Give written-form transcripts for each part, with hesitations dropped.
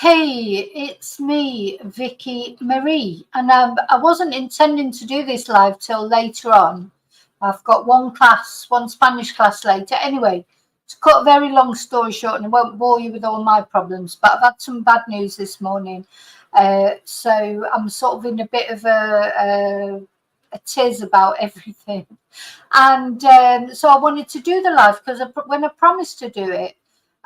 Hey, it's me, Vicki Marie, and I wasn't intending to do this live till later on. I've got one Spanish class later. Anyway, to cut a very long story short, and I won't bore you with all my problems, but I've had some bad news this morning. So I'm sort of in a bit of a tiz about everything. And so I wanted to do the live because when I promised to do it,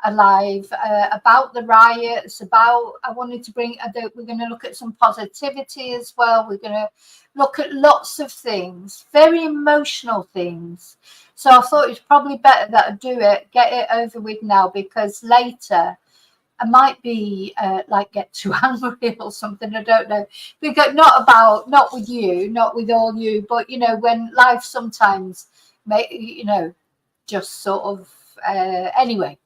alive about the riots, I wanted to bring we're going to look at some positivity as well. We're going to look at lots of things, very emotional things. So I thought it's probably better that I do it, get it over with now, because later I might be get too angry or something. I don't know, because not with you, not with all you, but when life sometimes just sort of anyway.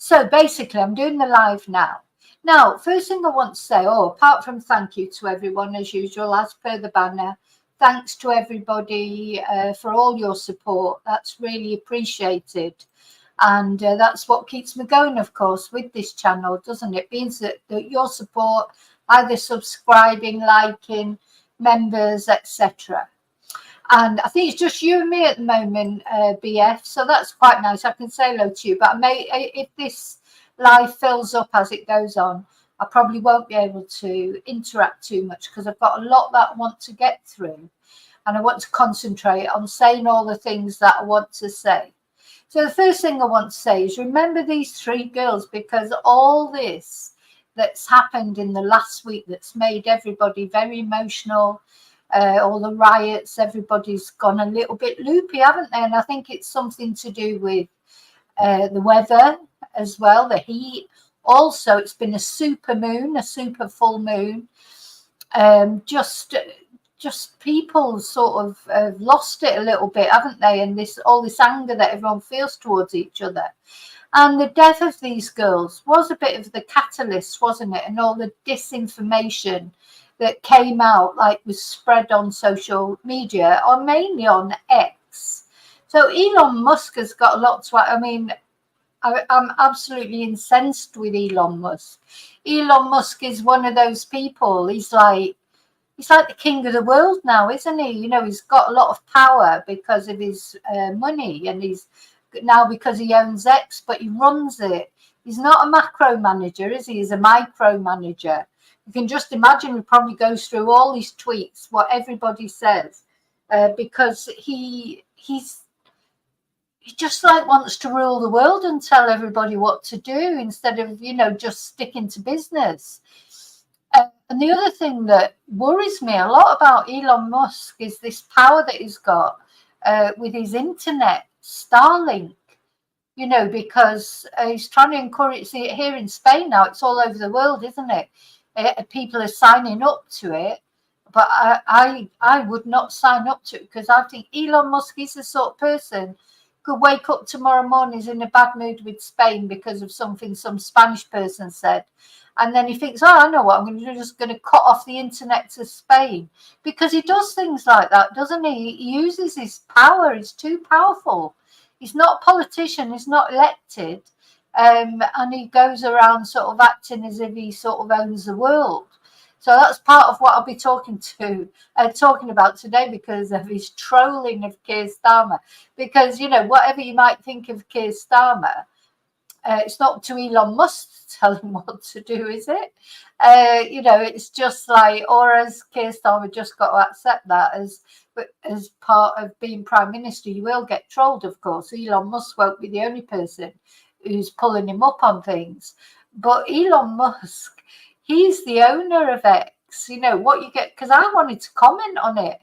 So basically, I'm doing the live now. Now, first thing I want to say, apart from thank you to everyone, as usual, as per the banner, thanks to everybody for all your support. That's really appreciated. And that's what keeps me going, of course, with this channel, doesn't it? It means that your support, either subscribing, liking, members, etc. And I think it's just you and me at the moment, BF. So that's quite nice. I can say hello to you. But if this live fills up as it goes on, I probably won't be able to interact too much because I've got a lot that I want to get through. And I want to concentrate on saying all the things that I want to say. So the first thing I want to say is remember these three girls, because all this that's happened in the last week that's made everybody very emotional, all the riots, everybody's gone a little bit loopy, haven't they? And I think it's something to do with the weather as well, the heat. Also, it's been a super full moon. Just people sort of lost it a little bit, haven't they? And all this anger that everyone feels towards each other. And the death of these girls was a bit of the catalyst, wasn't it? And all the disinformation that came out, was spread on social media, or mainly on X. So Elon Musk has got a lot to. I'm absolutely incensed with Elon Musk. Elon Musk is one of those people. He's like the king of the world now, isn't he? He's got a lot of power because of his money, and he's now because he owns X, but he runs it. He's not a macro manager, is he? He's a micro manager. You can just imagine he probably goes through all these tweets, what everybody says, because he just wants to rule the world and tell everybody what to do instead of, just sticking to business. And the other thing that worries me a lot about Elon Musk is this power that he's got with his internet, Starlink, because he's trying to encourage it here in Spain now. It's all over the world, isn't it? People are signing up to it, but I would not sign up to it, because I think Elon Musk is the sort of person could wake up tomorrow morning, is in a bad mood with Spain because of something some Spanish person said, and then he thinks, I know what I'm going to do, just going to cut off the internet to Spain, because he does things like that, doesn't he? He uses his power. He's too powerful. He's not a politician. He's not elected. And he goes around sort of acting as if he sort of owns the world. So that's part of what I'll be talking about today, because of his trolling of Keir Starmer. Because, whatever you might think of Keir Starmer, it's not to Elon Musk to tell him what to do, is it? It's just or as Keir Starmer just got to accept that as part of being Prime Minister, you will get trolled, of course. Elon Musk won't be the only person who's pulling him up on things. But Elon Musk, he's the owner of X. What you get, because I wanted to comment on it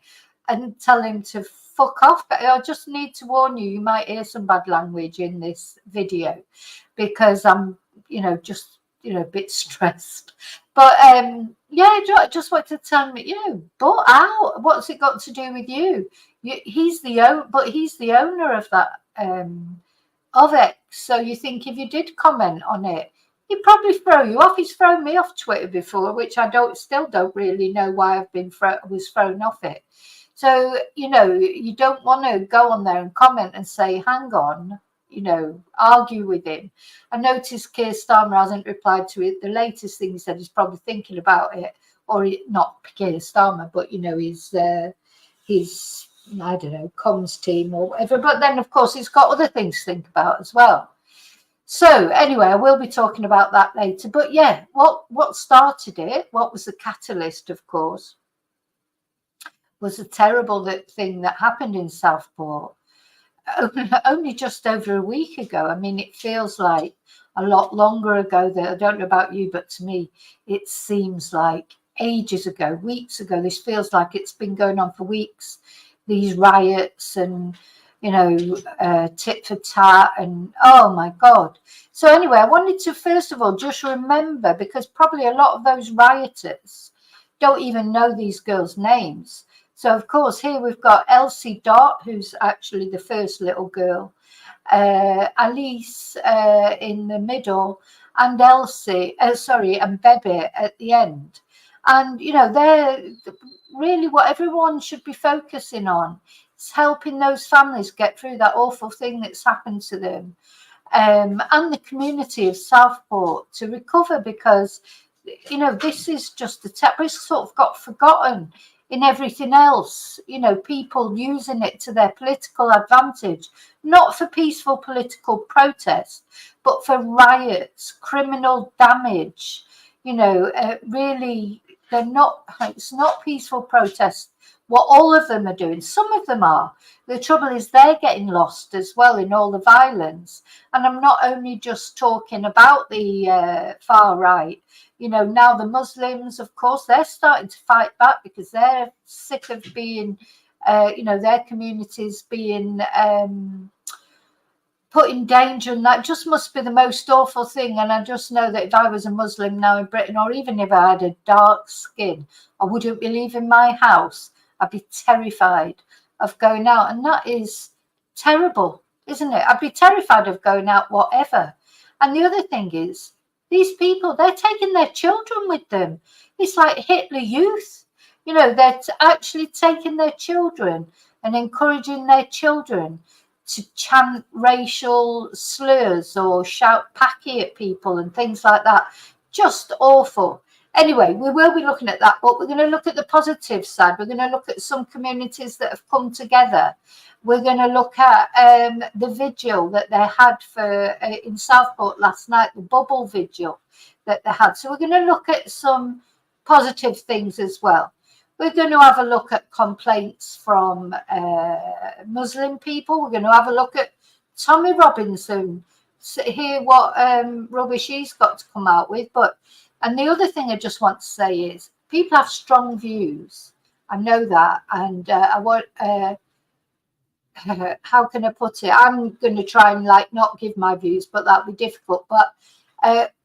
and tell him to fuck off. But I just need to warn you, you might hear some bad language in this video, because I'm, just, a bit stressed. But I just wanted to tell him, but out. What's it got to do with you? He's the owner of that of X. So you think if you did comment on it, he'd probably throw you off. He's thrown me off Twitter before, which I still don't really know why was thrown off it. So, you don't want to go on there and comment and say, hang on, you know, argue with him. I noticed Keir Starmer hasn't replied to it. The latest thing he said is probably thinking about it, or not Keir Starmer, but you know, his I don't know, comms team or whatever. But then, of course, he's got other things to think about as well. So anyway, I will be talking about that later. But yeah, what started it? What was the catalyst? Of course, was a terrible thing that happened in Southport. Only just over a week ago. I mean, it feels like a lot longer ago. That I don't know about you, but to me, it seems like ages ago, weeks ago. This feels like it's been going on for weeks. These riots and, you know, tit for tat, and oh my God. So anyway, I wanted to first of all just remember, because probably a lot of those rioters don't even know these girls' names. So, of course, here we've got Elsie Dot, who's actually the first little girl, Alice in the middle, and and Bebe at the end. And, you know, they're really what everyone should be focusing on. It's helping those families get through that awful thing that's happened to them, and the community of Southport to recover, because, you know, this is just it's sort of got forgotten in everything else, you know, people using it to their political advantage, not for peaceful political protest, but for riots, criminal damage, you know, really, it's not peaceful protest, what all of them are doing. Some of them are. The trouble is they're getting lost as well in all the violence. And I'm not only just talking about the far right. You know, now the Muslims, of course, they're starting to fight back because they're sick of being, you know, their communities being put in danger. And that just must be the most awful thing. And I just know that if I was a Muslim now in Britain, or even if I had a dark skin, I wouldn't be leaving my house. I'd be terrified of going out. And that is terrible, isn't it? I'd be terrified of going out, whatever. And the other thing is, these people, they're taking their children with them. It's like Hitler Youth. You know, they're actually taking their children and encouraging their children to chant racial slurs or shout "Paki" at people and things like that. Just awful. Anyway, we will be looking at that, but we're going to look at the positive side. We're going to look at some communities that have come together. We're going to look at the vigil that they had for in Southport last night, the bubble vigil that they had. So we're going to look at some positive things as well. We're going to have a look at complaints from Muslim people. We're going to have a look at Tommy Robinson, hear what rubbish he's got to come out with. And the other thing I just want to say is people have strong views. I know that. And I want, how can I put it? I'm going to try and not give my views, but that'll be difficult. But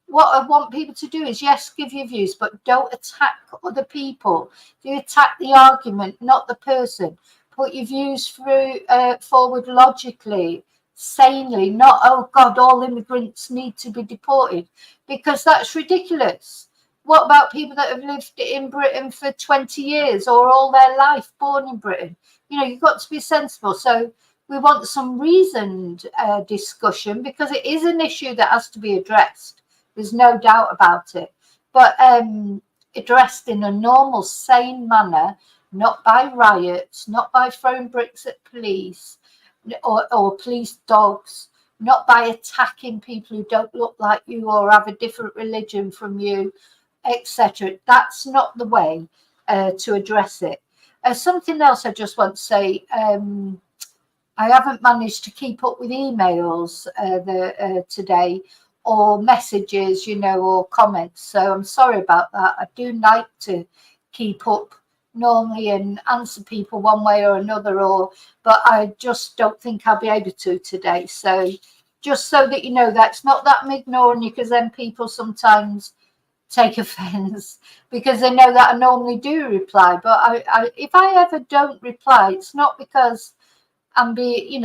what I want people to do is, yes, give your views, but don't attack other people. You attack the argument, not the person. Put your views forward logically, sanely, not, oh God, all immigrants need to be deported, because that's ridiculous. What about people that have lived in Britain for 20 years or all their life, born in Britain? You know, you've got to be sensible. So we want some reasoned discussion, because it is an issue that has to be addressed. There's no doubt about it. But addressed in a normal, sane manner, not by riots, not by throwing bricks at police or police dogs, not by attacking people who don't look like you or have a different religion from you, etc. That's not the way to address it. Something else I just want to say, I haven't managed to keep up with emails today, or messages, you know, or comments. So I'm sorry about that. I do like to keep up normally and answer people one way or another, but I just don't think I'll be able to today. So just so that you know, that's not that I'm ignoring you, because then people sometimes take offense because they know that I normally do reply. But if I ever don't reply, it's not because I'm being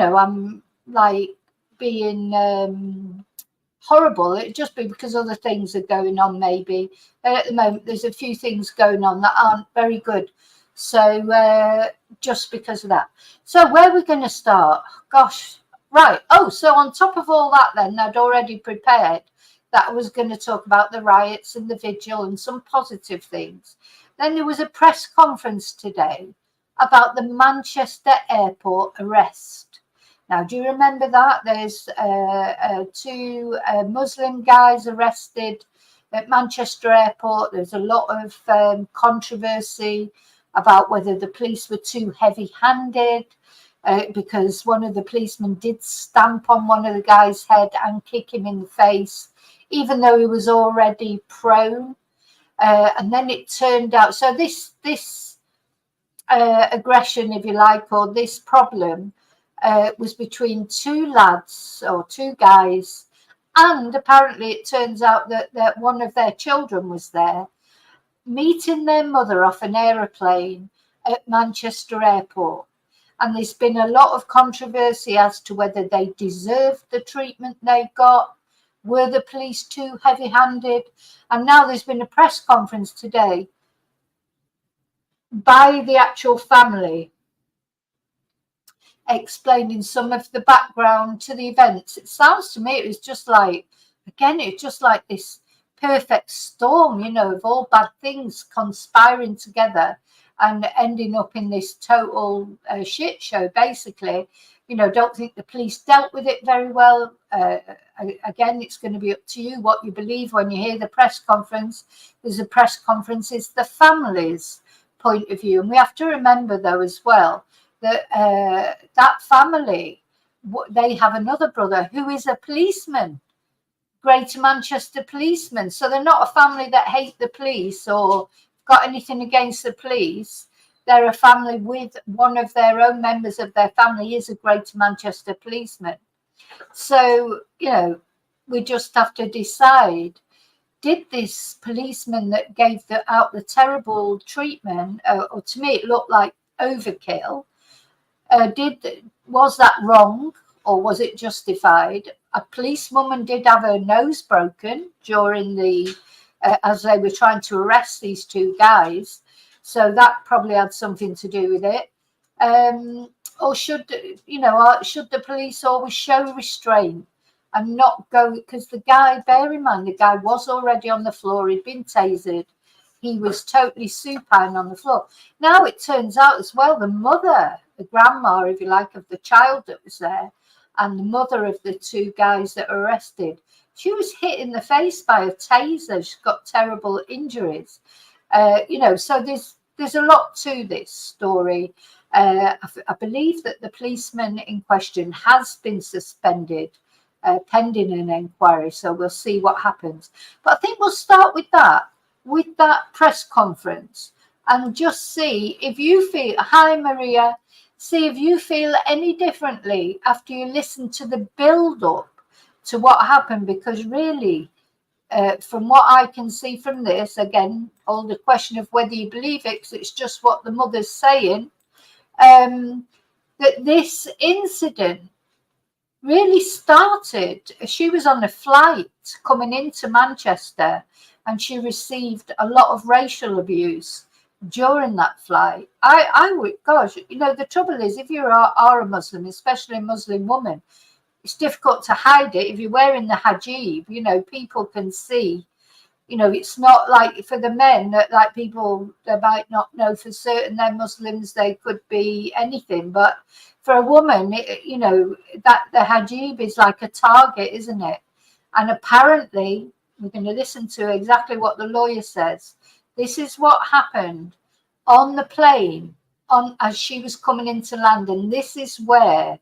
horrible. It'd just be because other things are going on, maybe. At the moment, there's a few things going on that aren't very good. So just because of that. So where are we going to start? Gosh, Right. Oh, so on top of all that, then I'd already prepared that I was going to talk about the riots and the vigil and some positive things. Then there was a press conference today about the Manchester Airport arrest. Now, do you remember that? There's two Muslim guys arrested at Manchester Airport. There's a lot of controversy about whether the police were too heavy-handed. Because one of the policemen did stamp on one of the guy's head and kick him in the face, even though he was already prone. And then it turned out, so this aggression, if you like, or this problem was between two lads or two guys. And apparently it turns out that one of their children was there, meeting their mother off an aeroplane at Manchester Airport. And there's been a lot of controversy as to whether they deserved the treatment they got. Were the police too heavy-handed? And now there's been a press conference today by the actual family explaining some of the background to the events. It sounds to me it was just like, again, it's just like this perfect storm, you know, of all bad things conspiring together and ending up in this total shit show, basically. You know, don't think the police dealt with it very well. Again, it's going to be up to you what you believe when you hear the press conference. There's a press conference, it's the family's point of view. And we have to remember, though, as well, that that family, they have another brother who is a policeman, Greater Manchester policeman. So they're not a family that hate the police or got anything against the police. They're a family with one of their own members of their family is a Greater Manchester policeman. So, you know, we just have to decide, did this policeman that gave out the terrible treatment, or to me it looked like overkill, was that wrong or was it justified? A policewoman did have her nose broken during the as they were trying to arrest these two guys, so that probably had something to do with it. Or should the police always show restraint and not go, because the guy, bear in mind, the guy was already on the floor, he'd been tasered, he was totally supine on the floor. Now it turns out as well, the mother, the grandma, if you like, of the child that was there, and the mother of the two guys that were arrested, she was hit in the face by a taser. She's got terrible injuries. So there's a lot to this story. I believe that the policeman in question has been suspended pending an inquiry. So we'll see what happens. But I think we'll start with that press conference, and just see if you feel, hi Maria, see if you feel any differently after you listen to the build-up to what happened, because really, from what I can see from this, again, all the question of whether you believe it, because it's just what the mother's saying, that this incident really started, she was on a flight coming into Manchester and she received a lot of racial abuse during that flight. I would, gosh, the trouble is, if you are a Muslim, especially a Muslim woman, it's difficult to hide it. If you're wearing the hijab, people can see. It's not like for the men that, like, people, they might not know for certain they're Muslims, they could be anything. But for a woman, that the hijab is like a target, isn't it? And apparently, we're going to listen to exactly what the lawyer says. This is what happened on the plane as she was coming into London. This is where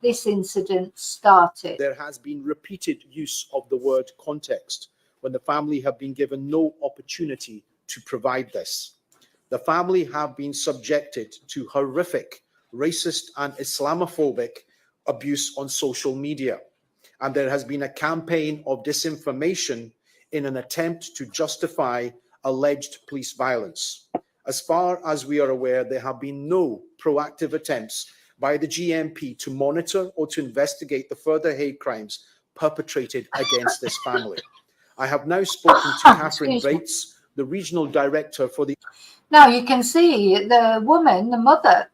this incident started. There has been repeated use of the word context when the family have been given no opportunity to provide this. The family have been subjected to horrific racist and Islamophobic abuse on social media, and there has been a campaign of disinformation in an attempt to justify alleged police violence. As far as we are aware, there have been no proactive attempts by the GMP to monitor or to investigate the further hate crimes perpetrated against this family. I have now spoken to Catherine Bates, the regional director for the... Now you can see the woman, the mother,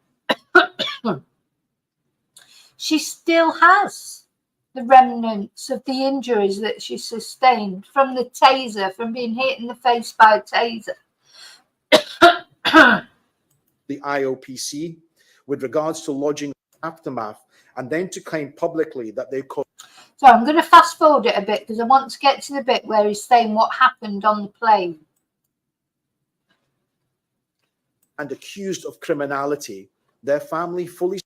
she still has the remnants of the injuries that she sustained from the taser, from being hit in the face by a taser. The IOPC with regards to lodging aftermath, and then to claim publicly that they could. So I'm going to fast forward it a bit because I want to get to the bit where he's saying what happened on the plane. And accused of criminality, their family fully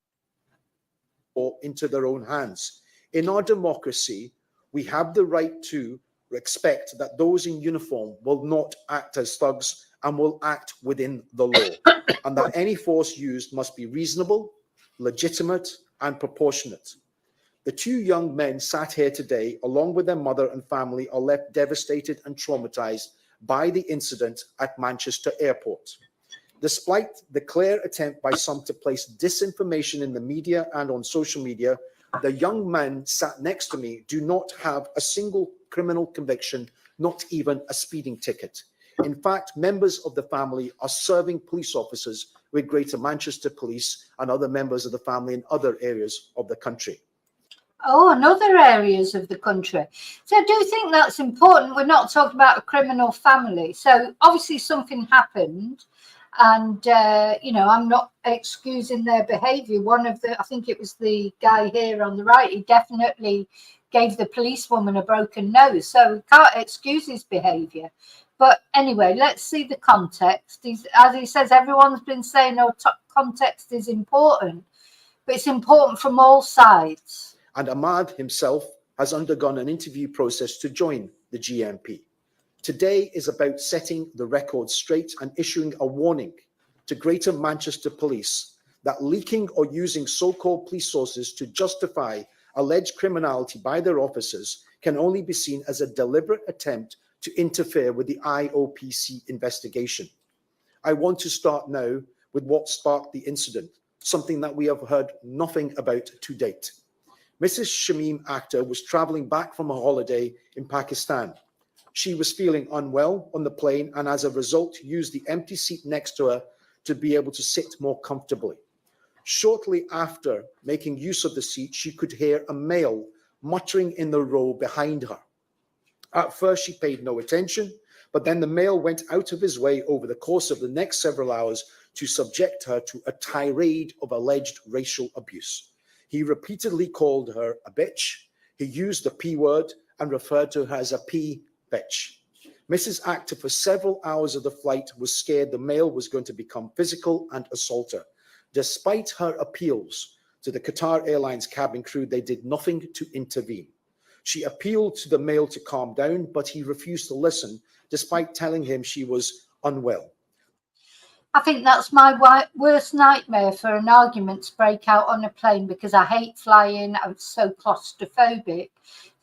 into their own hands. In our democracy, we have the right to expect that those in uniform will not act as thugs and will act within the law, and that any force used must be reasonable, legitimate, and proportionate. The two young men sat here today, along with their mother and family, are left devastated and traumatized by the incident at Manchester Airport. Despite the clear attempt by some to place disinformation in the media and on social media, the young men sat next to me do not have a single criminal conviction, not even a speeding ticket. In fact, members of the family are serving police officers with Greater Manchester Police and other members of the family in other areas of the country. Oh, and other areas of the country. So I do think that's important. We're not talking about a criminal family. So obviously something happened. And, I'm not excusing their behaviour. One of the, I think it was the guy here on the right, he definitely gave the policewoman a broken nose. So we can't excuse his behaviour. But anyway, let's see the context. As he says, everyone's been saying, context is important. But it's important from all sides. And Ahmad himself has undergone an interview process to join the GMP. Today is about setting the record straight and issuing a warning to Greater Manchester Police that leaking or using so-called police sources to justify alleged criminality by their officers can only be seen as a deliberate attempt to interfere with the IOPC investigation. I want to start now with what sparked the incident, something that we have heard nothing about to date. Mrs. Shamim Akhtar was traveling back from a holiday in Pakistan. She was feeling unwell on the plane and as a result used the empty seat next to her to be able to sit more comfortably. Shortly after making use of the seat, she could hear a male muttering in the row behind her. At first, she paid no attention, but then the male went out of his way over the course of the next several hours to subject her to a tirade of alleged racial abuse. He repeatedly called her a bitch. He used the P word and referred to her as a P bitch. Mrs. Akhtar, for several hours of the flight, was scared the male was going to become physical and assault her. Despite her appeals to the Qatar Airlines cabin crew, they did nothing to intervene. She appealed to the male to calm down, but he refused to listen, despite telling him she was unwell. I think that's my worst nightmare, for an argument to break out on a plane, because I hate flying. I'm so claustrophobic.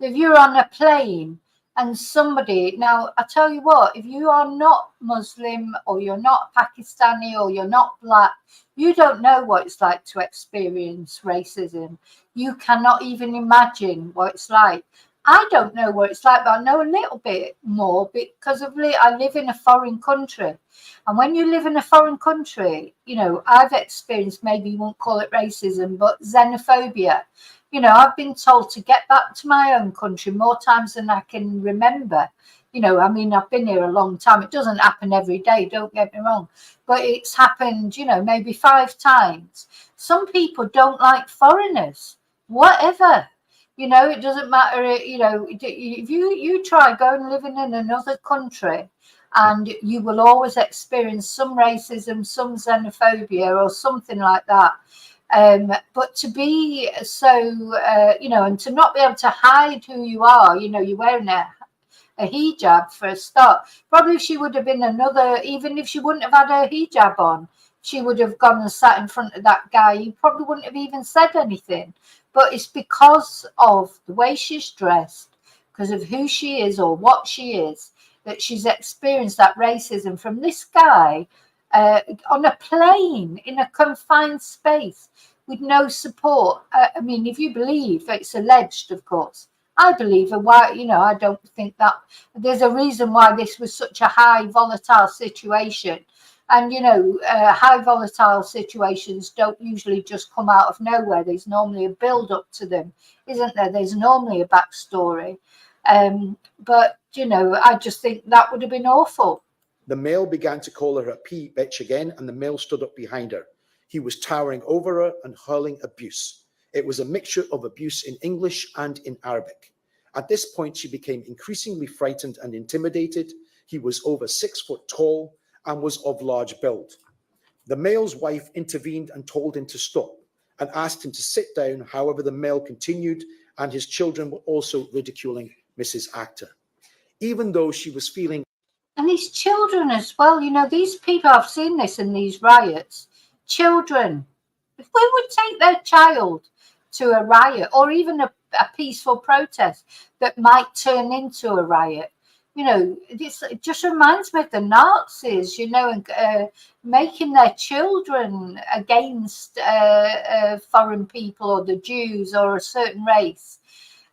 If you're on a plane and somebody, now I tell you what, if you are not Muslim or you're not Pakistani or you're not black, you don't know what it's like to experience racism. You cannot even imagine what it's like. I don't know what it's like, but I know a little bit more because I live in a foreign country. And when you live in a foreign country, I've experienced, maybe you won't call it racism, but xenophobia. I've been told to get back to my own country more times than I can remember. I've been here a long time. It doesn't happen every day, don't get me wrong. But it's happened, maybe 5 times. Some people don't like foreigners, whatever. It doesn't matter, if you try going living in another country, and you will always experience some racism, some xenophobia or something like that. But to be so, and to not be able to hide who you are, you're wearing a hijab for a start. Probably if she would have been even if she wouldn't have had her hijab on, she would have gone and sat in front of that guy. He probably wouldn't have even said anything. But it's because of the way she's dressed, because of who she is or what she is, that she's experienced that racism from this guy on a plane in a confined space with no support. If you believe, it's alleged, of course. I believe, I don't think that there's a reason why this was such a high volatile situation. And, you know, high volatile situations don't usually just come out of nowhere. There's normally a build up to them, isn't there? There's normally a backstory. But, you know, I just think that would have been awful. The male began to call her a pea bitch again, and the male stood up behind her. He was towering over her and hurling abuse. It was a mixture of abuse in English and in Arabic. At this point, she became increasingly frightened and intimidated. He was over 6 foot tall and was of large build. The male's wife intervened and told him to stop and asked him to sit down. However, the male continued, and his children were also ridiculing Mrs. Actor. Even though she was feeling... And these children as well, you know, these people, I've seen this in these riots, children, if we would take their child to a riot or even a peaceful protest that might turn into a riot, you know, it just reminds me of the Nazis, you know, and making their children against foreign people or the Jews or a certain race.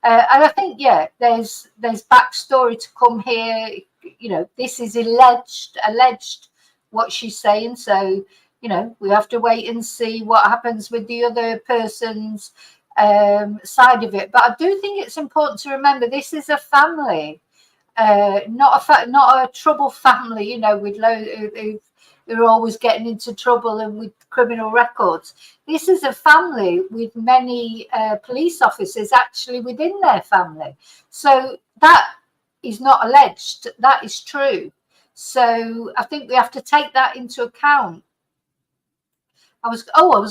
And I think, yeah, there's backstory to come here. You know, this is alleged what she's saying. So, you know, we have to wait and see what happens with the other person's side of it. But I do think it's important to remember this is a family, not a trouble family, you know, with who are always getting into trouble and with criminal records. This is a family with many police officers actually within their family. So that is not alleged, that is true. So I think we have to take that into account. I was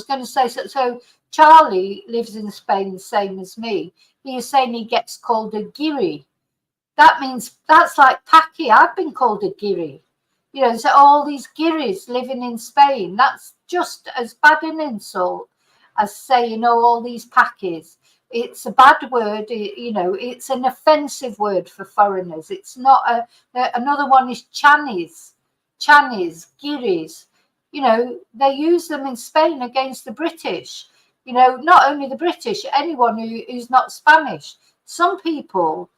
going to say, so Charlie lives in Spain the same as me. He is saying he gets called a giri. That means that's like Paki. I've been called a giri. You know, so all these giris living in Spain, that's just as bad an insult as saying, oh, all these Pakis. It's a bad word, you know, it's an offensive word for foreigners. It's not another one is chanis, giris. You know, they use them in Spain against the British. You know, not only the British, anyone who's not Spanish. Some people,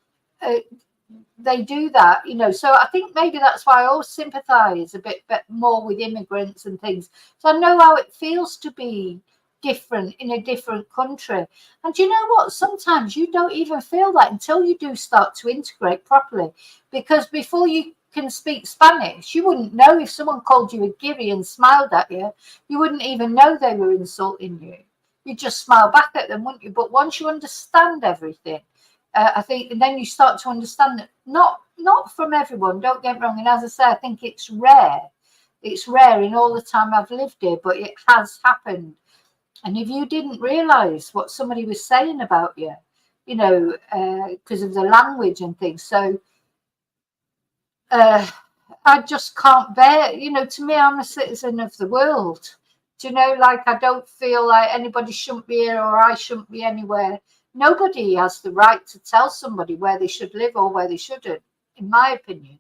they do that, you know. So I think maybe that's why I always sympathise a bit more with immigrants and things. So I know how it feels to be different in a different country. And you know what? Sometimes you don't even feel that until you do start to integrate properly. Because before you can speak Spanish, you wouldn't know if someone called you a giri and smiled at you. You wouldn't even know they were insulting you. You'd just smile back at them, wouldn't you? But once you understand everything, I think, and then you start to understand that not from everyone, don't get me wrong. And as I say, I think it's rare. It's rare in all the time I've lived here, but it has happened. And if you didn't realise what somebody was saying about you, you know, because of the language and things. So I just can't bear, you know, to me, I'm a citizen of the world. Do you know, like, I don't feel like anybody shouldn't be here or I shouldn't be anywhere. Nobody has the right to tell somebody where they should live or where they shouldn't, in my opinion.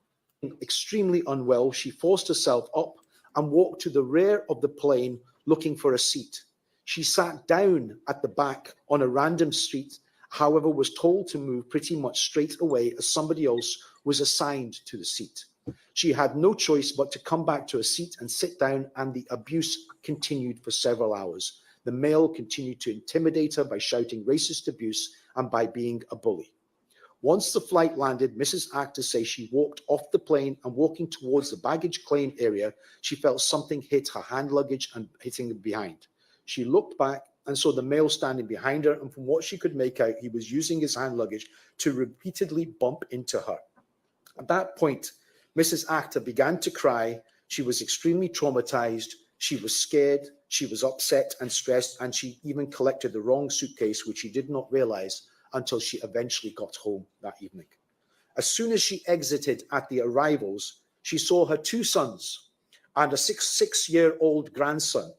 Extremely unwell, she forced herself up and walked to the rear of the plane looking for a seat. She sat down at the back on a random street, however, was told to move pretty much straight away as somebody else was assigned to the seat. She had no choice but to come back to a seat and sit down, and the abuse continued for several hours. The male continued to intimidate her by shouting racist abuse and by being a bully. Once the flight landed, Mrs. Actor says she walked off the plane and walking towards the baggage claim area, she felt something hit her hand luggage and hitting it behind. She looked back and saw the male standing behind her, and from what she could make out, he was using his hand luggage to repeatedly bump into her. At that point, Mrs. Actor began to cry. She was extremely traumatized. She was scared. She was upset and stressed, and she even collected the wrong suitcase, which she did not realize until she eventually got home that evening. As soon as she exited at the arrivals, she saw her two sons and a six-year-old grandson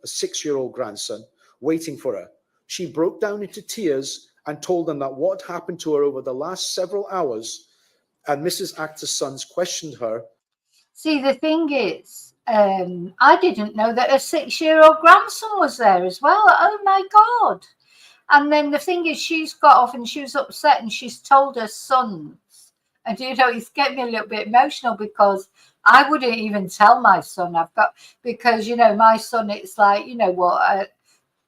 waiting for her. She broke down into tears and told them that what happened to her over the last several hours, and Mrs. Actor's sons questioned her. See, the thing is, I didn't know that a 6-year-old grandson was there as well. Oh my God. And then the thing is, she's got off and she was upset and she's told her sons. And, you know, it's getting me a little bit emotional because I wouldn't even tell my son because, you know, my son, it's like, you know what,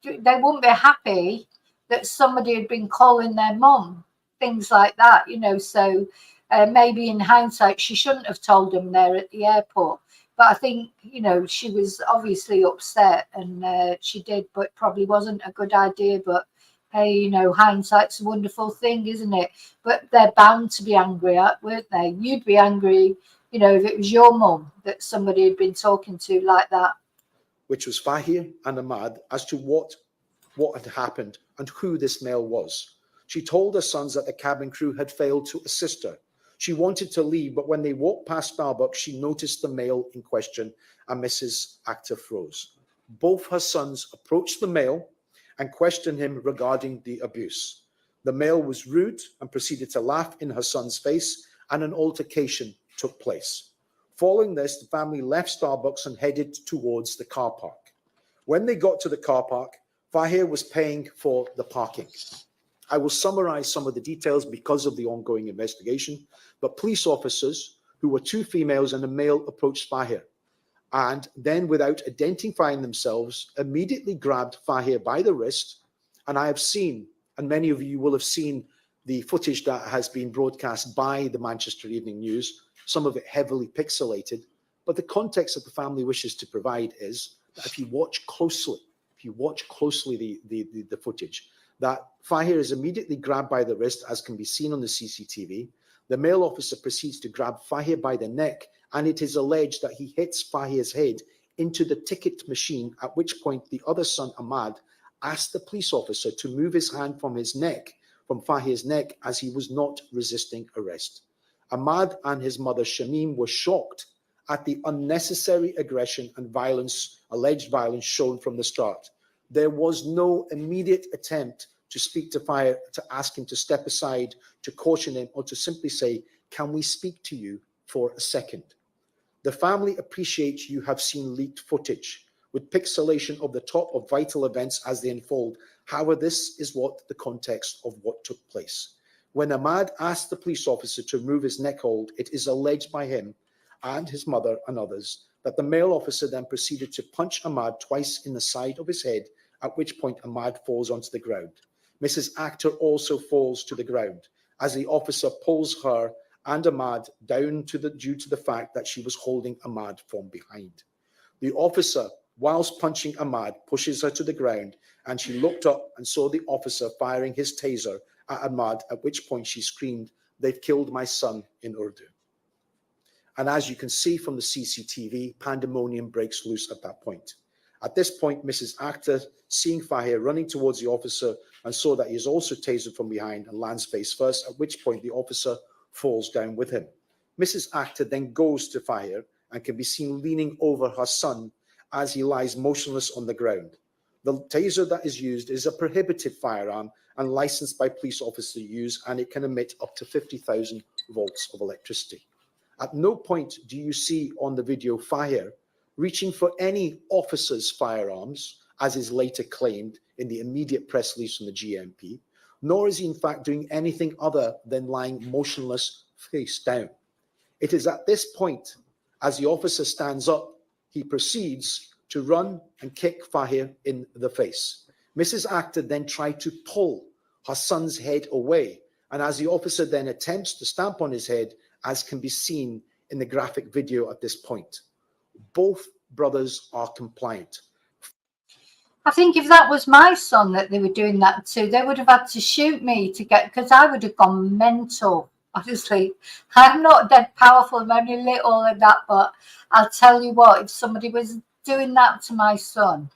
they wouldn't be happy that somebody had been calling their mum, things like that, you know. So maybe in hindsight, she shouldn't have told him there at the airport. But I think, you know, she was obviously upset, and she did, but probably wasn't a good idea. But hey, you know, hindsight's a wonderful thing, isn't it? But they're bound to be angry, weren't they? You'd be angry, you know, if it was your mum that somebody had been talking to like that. Which was Fahir and Ahmad, as to what had happened and who this male was. She told her sons that the cabin crew had failed to assist her. She wanted to leave, but when they walked past Starbucks, she noticed the male in question, and Mrs. Akhtar froze. Both her sons approached the male and questioned him regarding the abuse. The male was rude and proceeded to laugh in her son's face, and an altercation took place. Following this, the family left Starbucks and headed towards the car park. When they got to the car park, Fahir was paying for the parking. I will summarize some of the details because of the ongoing investigation, but police officers, who were two females and a male, approached Fahir, and then, without identifying themselves, immediately grabbed Fahir by the wrist. And I have seen, and many of you will have seen, the footage that has been broadcast by the Manchester Evening News, some of it heavily pixelated. But the context that the family wishes to provide is that if you watch closely the footage, that Fahir is immediately grabbed by the wrist, as can be seen on the CCTV. The male officer proceeds to grab Fahir by the neck, and it is alleged that he hits Fahir's head into the ticket machine, at which point the other son, Ahmad, asked the police officer to move his hand from Fahir's neck, as he was not resisting arrest. Ahmad and his mother, Shamim, were shocked at the unnecessary aggression and alleged violence shown from the start. There was no immediate attempt to speak to Fahir, to ask him to step aside, to caution him, or to simply say, "Can we speak to you for a second?" The family appreciates you have seen leaked footage with pixelation of the top of vital events as they unfold. However, this is what the context of what took place. When Ahmad asked the police officer to remove his neck hold, it is alleged by him and his mother and others that the male officer then proceeded to punch Ahmad twice in the side of his head, at which point Ahmad falls onto the ground. Mrs. Akhtar also falls to the ground as the officer pulls her and Ahmad down due to the fact that she was holding Ahmad from behind. The officer, whilst punching Ahmad, pushes her to the ground, and she looked up and saw the officer firing his taser at Ahmad, at which point she screamed, "They've killed my son," in Urdu. And as you can see from the CCTV, pandemonium breaks loose at that point. At this point, Mrs. Akhtar, seeing Fahir running towards the officer and saw that he is also tasered from behind and lands face first, at which point the officer falls down with him. Mrs. Akhtar then goes to Fahir and can be seen leaning over her son as he lies motionless on the ground. The taser that is used is a prohibited firearm and licensed by police officers to use, and it can emit up to 50,000 volts of electricity. At no point do you see on the video Fahir reaching for any officer's firearms, as is later claimed in the immediate press release from the GMP, nor is he in fact doing anything other than lying motionless face down. It is at this point, as the officer stands up, he proceeds to run and kick Fahir in the face. Mrs. Akhtar then tried to pull her son's head away, and as the officer then attempts to stamp on his head, as can be seen in the graphic video at this point, both brothers are compliant. I think if that was my son that they were doing that to, they would have had to shoot me to get, because I would have gone mental. Honestly, I'm not dead powerful, I'm only little and that, but I'll tell you what, if somebody was doing that to my son,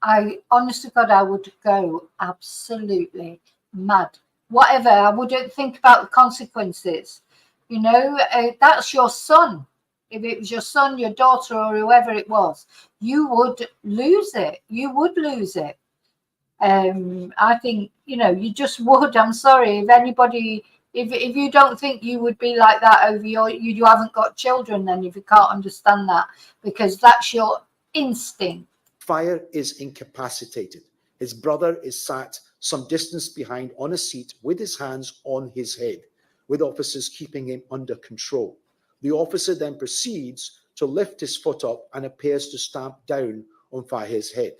I honest to God, I would go absolutely mad. Whatever, I wouldn't think about the consequences. You know, that's your son. If it was your son, your daughter, or whoever it was, you would lose it. You would lose it. I think, you know, you just would. I'm sorry. If anybody, if you don't think you would be like that over you haven't got children, then if you can't understand that, because that's your instinct. Fahir is incapacitated. His brother is sat some distance behind on a seat with his hands on his head, with officers keeping him under control. The officer then proceeds to lift his foot up and appears to stamp down on Fahir's head.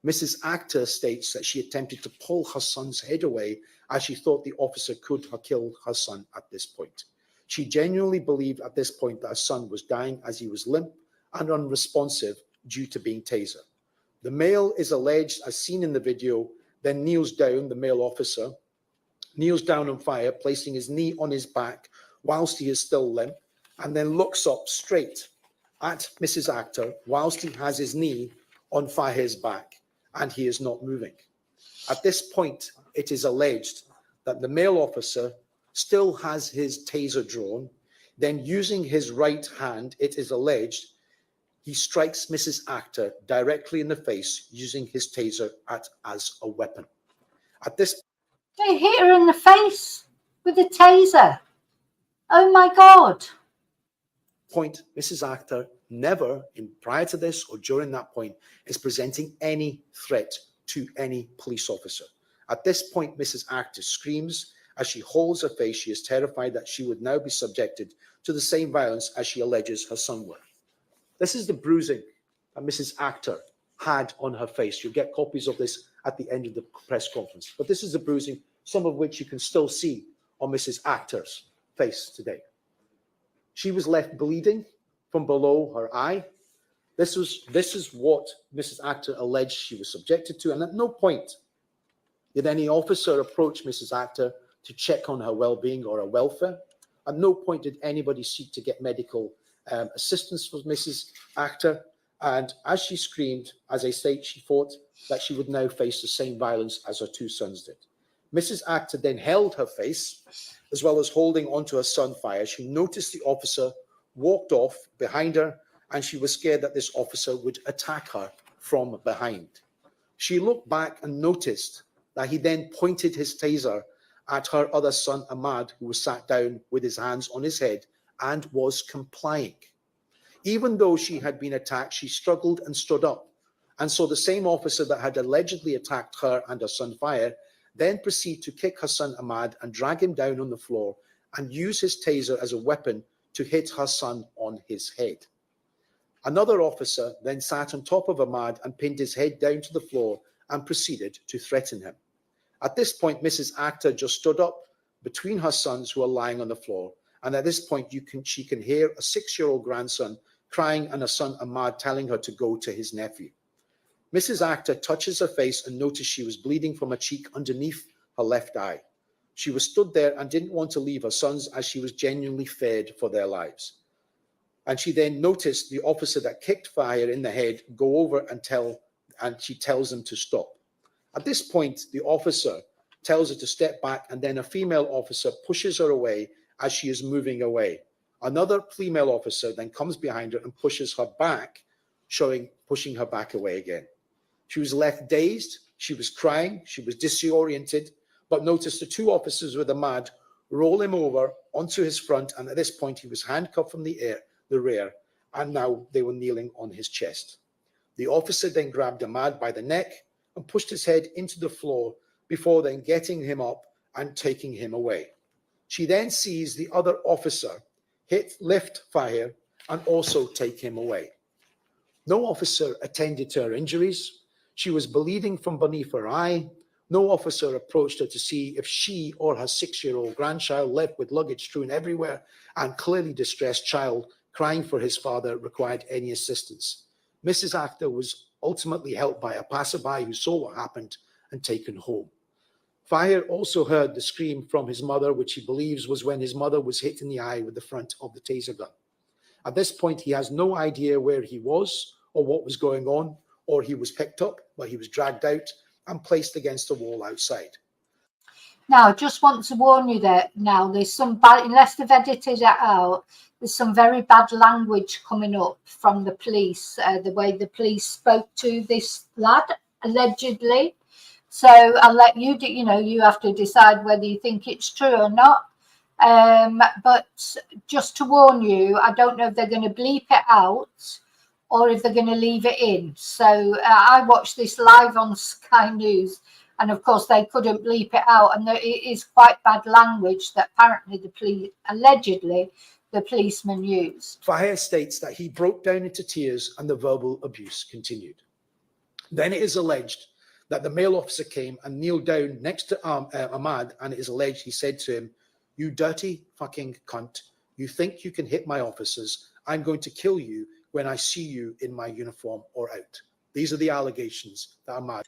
Mrs. Akhtar states that she attempted to pull her son's head away as she thought the officer could have killed her son at this point. She genuinely believed at this point that her son was dying as he was limp and unresponsive due to being tasered. The male is alleged, as seen in the video, then kneels down, the male officer, kneels down on Fahir, placing his knee on his back whilst he is still limp, and then looks up straight at Mrs. Akhtar whilst he has his knee on Fahir's back and he is not moving. At this point, it is alleged that the male officer still has his taser drawn, then using his right hand, it is alleged, he strikes Mrs. Akhtar directly in the face using his taser as a weapon. At this They hit her in the face with a taser. Oh my God. point, Mrs. Akhtar never, prior to this or during that point, is presenting any threat to any police officer. At this point, Mrs. Akhtar screams as she holds her face. She is terrified that she would now be subjected to the same violence as she alleges her son would. This is the bruising that Mrs. Akhtar had on her face. You'll get copies of this at the end of the press conference. But this is the bruising, some of which you can still see on Mrs. Akhtar's face today. She was left bleeding from below her eye. This is what Mrs. Akhtar alleged she was subjected to. And at no point did any officer approach Mrs. Akhtar to check on her well-being or her welfare. At no point did anybody seek to get medical assistance for Mrs. Akhtar. And as she screamed, as I say, she thought that she would now face the same violence as her two sons did. Mrs. Akhtar then held her face, as well as holding onto her son Fahir. She noticed the officer walked off behind her, and she was scared that this officer would attack her from behind. She looked back and noticed that he then pointed his taser at her other son Ahmad, who was sat down with his hands on his head and was complying. Even though she had been attacked, she struggled and stood up. And so the same officer that had allegedly attacked her and her son Fahir then proceeded to kick her son Ahmad and drag him down on the floor and use his taser as a weapon to hit her son on his head. Another officer then sat on top of Ahmad and pinned his head down to the floor and proceeded to threaten him. At this point, Mrs. Akhtar just stood up between her sons who are lying on the floor. And at this point, she can hear a 6-year-old grandson crying and her son Ahmad telling her to go to his nephew. Mrs. Akhtar touches her face and noticed she was bleeding from a cheek underneath her left eye. She was stood there and didn't want to leave her sons as she was genuinely feared for their lives. And she then noticed the officer that kicked Fahir in the head go over and she tells him to stop. At this point, the officer tells her to step back, and then a female officer pushes her away as she is moving away. Another female officer then comes behind her and pushes her back, pushing her back away again. She was left dazed, she was crying, she was disoriented, but noticed the two officers with Ahmad roll him over onto his front, and at this point he was handcuffed from the rear, and now they were kneeling on his chest. The officer then grabbed Ahmad by the neck and pushed his head into the floor before then getting him up and taking him away. She then sees the other officer lift Fahir and also take him away. No officer attended to her injuries. She was bleeding from beneath her eye. No officer approached her to see if she or her 6-year-old grandchild, left with luggage strewn everywhere and clearly distressed child crying for his father, required any assistance. Mrs. Akhtar was ultimately helped by a passerby who saw what happened and taken home. Fahir also heard the scream from his mother, which he believes was when his mother was hit in the eye with the front of the taser gun. At this point, he has no idea where he was or what was going on, or he was picked up, but he was dragged out and placed against a wall outside. Now, I just want to warn you that now there's some bad, unless they've edited it out, there's some very bad language coming up from the police, the way the police spoke to this lad, allegedly. So I'll let you do, you have to decide whether you think it's true or not. But just to warn you, I don't know if they're going to bleep it out or if they're going to leave it in. So I watched this live on Sky News, and of course they couldn't bleep it out. And it is quite bad language that apparently the police, allegedly, the policeman used. Fahir states that he broke down into tears and the verbal abuse continued. Then it is alleged that the male officer came and kneeled down next to Ahmad, and it is alleged he said to him, "You dirty fucking cunt, you think you can hit my officers? I'm going to kill you when I see you in my uniform or out." These are the allegations that Ahmad.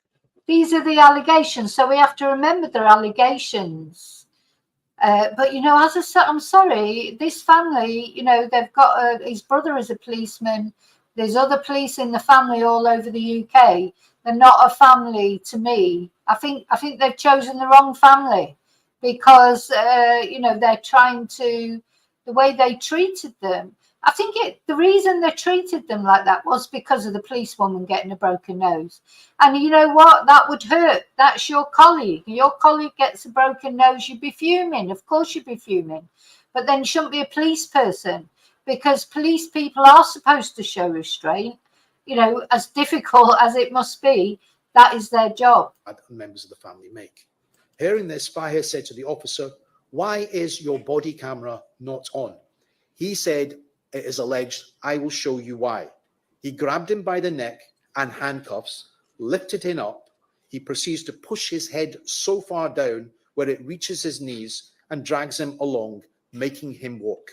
These are the allegations, so we have to remember they're allegations. But, you know, as I said, I'm sorry, this family, you know, they've got his brother is a policeman. There's other police in the family all over the UK. They're not a family to me. I think they've chosen the wrong family because, you know, they're trying to, the way they treated them. I think the reason they treated them like that was because of the policewoman getting a broken nose. And you know what? That would hurt. That's your colleague. Your colleague gets a broken nose, you'd be fuming. Of course you'd be fuming. But then you shouldn't be a police person, because police people are supposed to show restraint. You know, as difficult as it must be, that is their job. Members of the family make. Hearing this, Fahir said to the officer, "Why is your body camera not on?" He said, it is alleged, "I will show you why." He grabbed him by the neck and handcuffs, lifted him up. He proceeds to push his head so far down where it reaches his knees and drags him along, making him walk.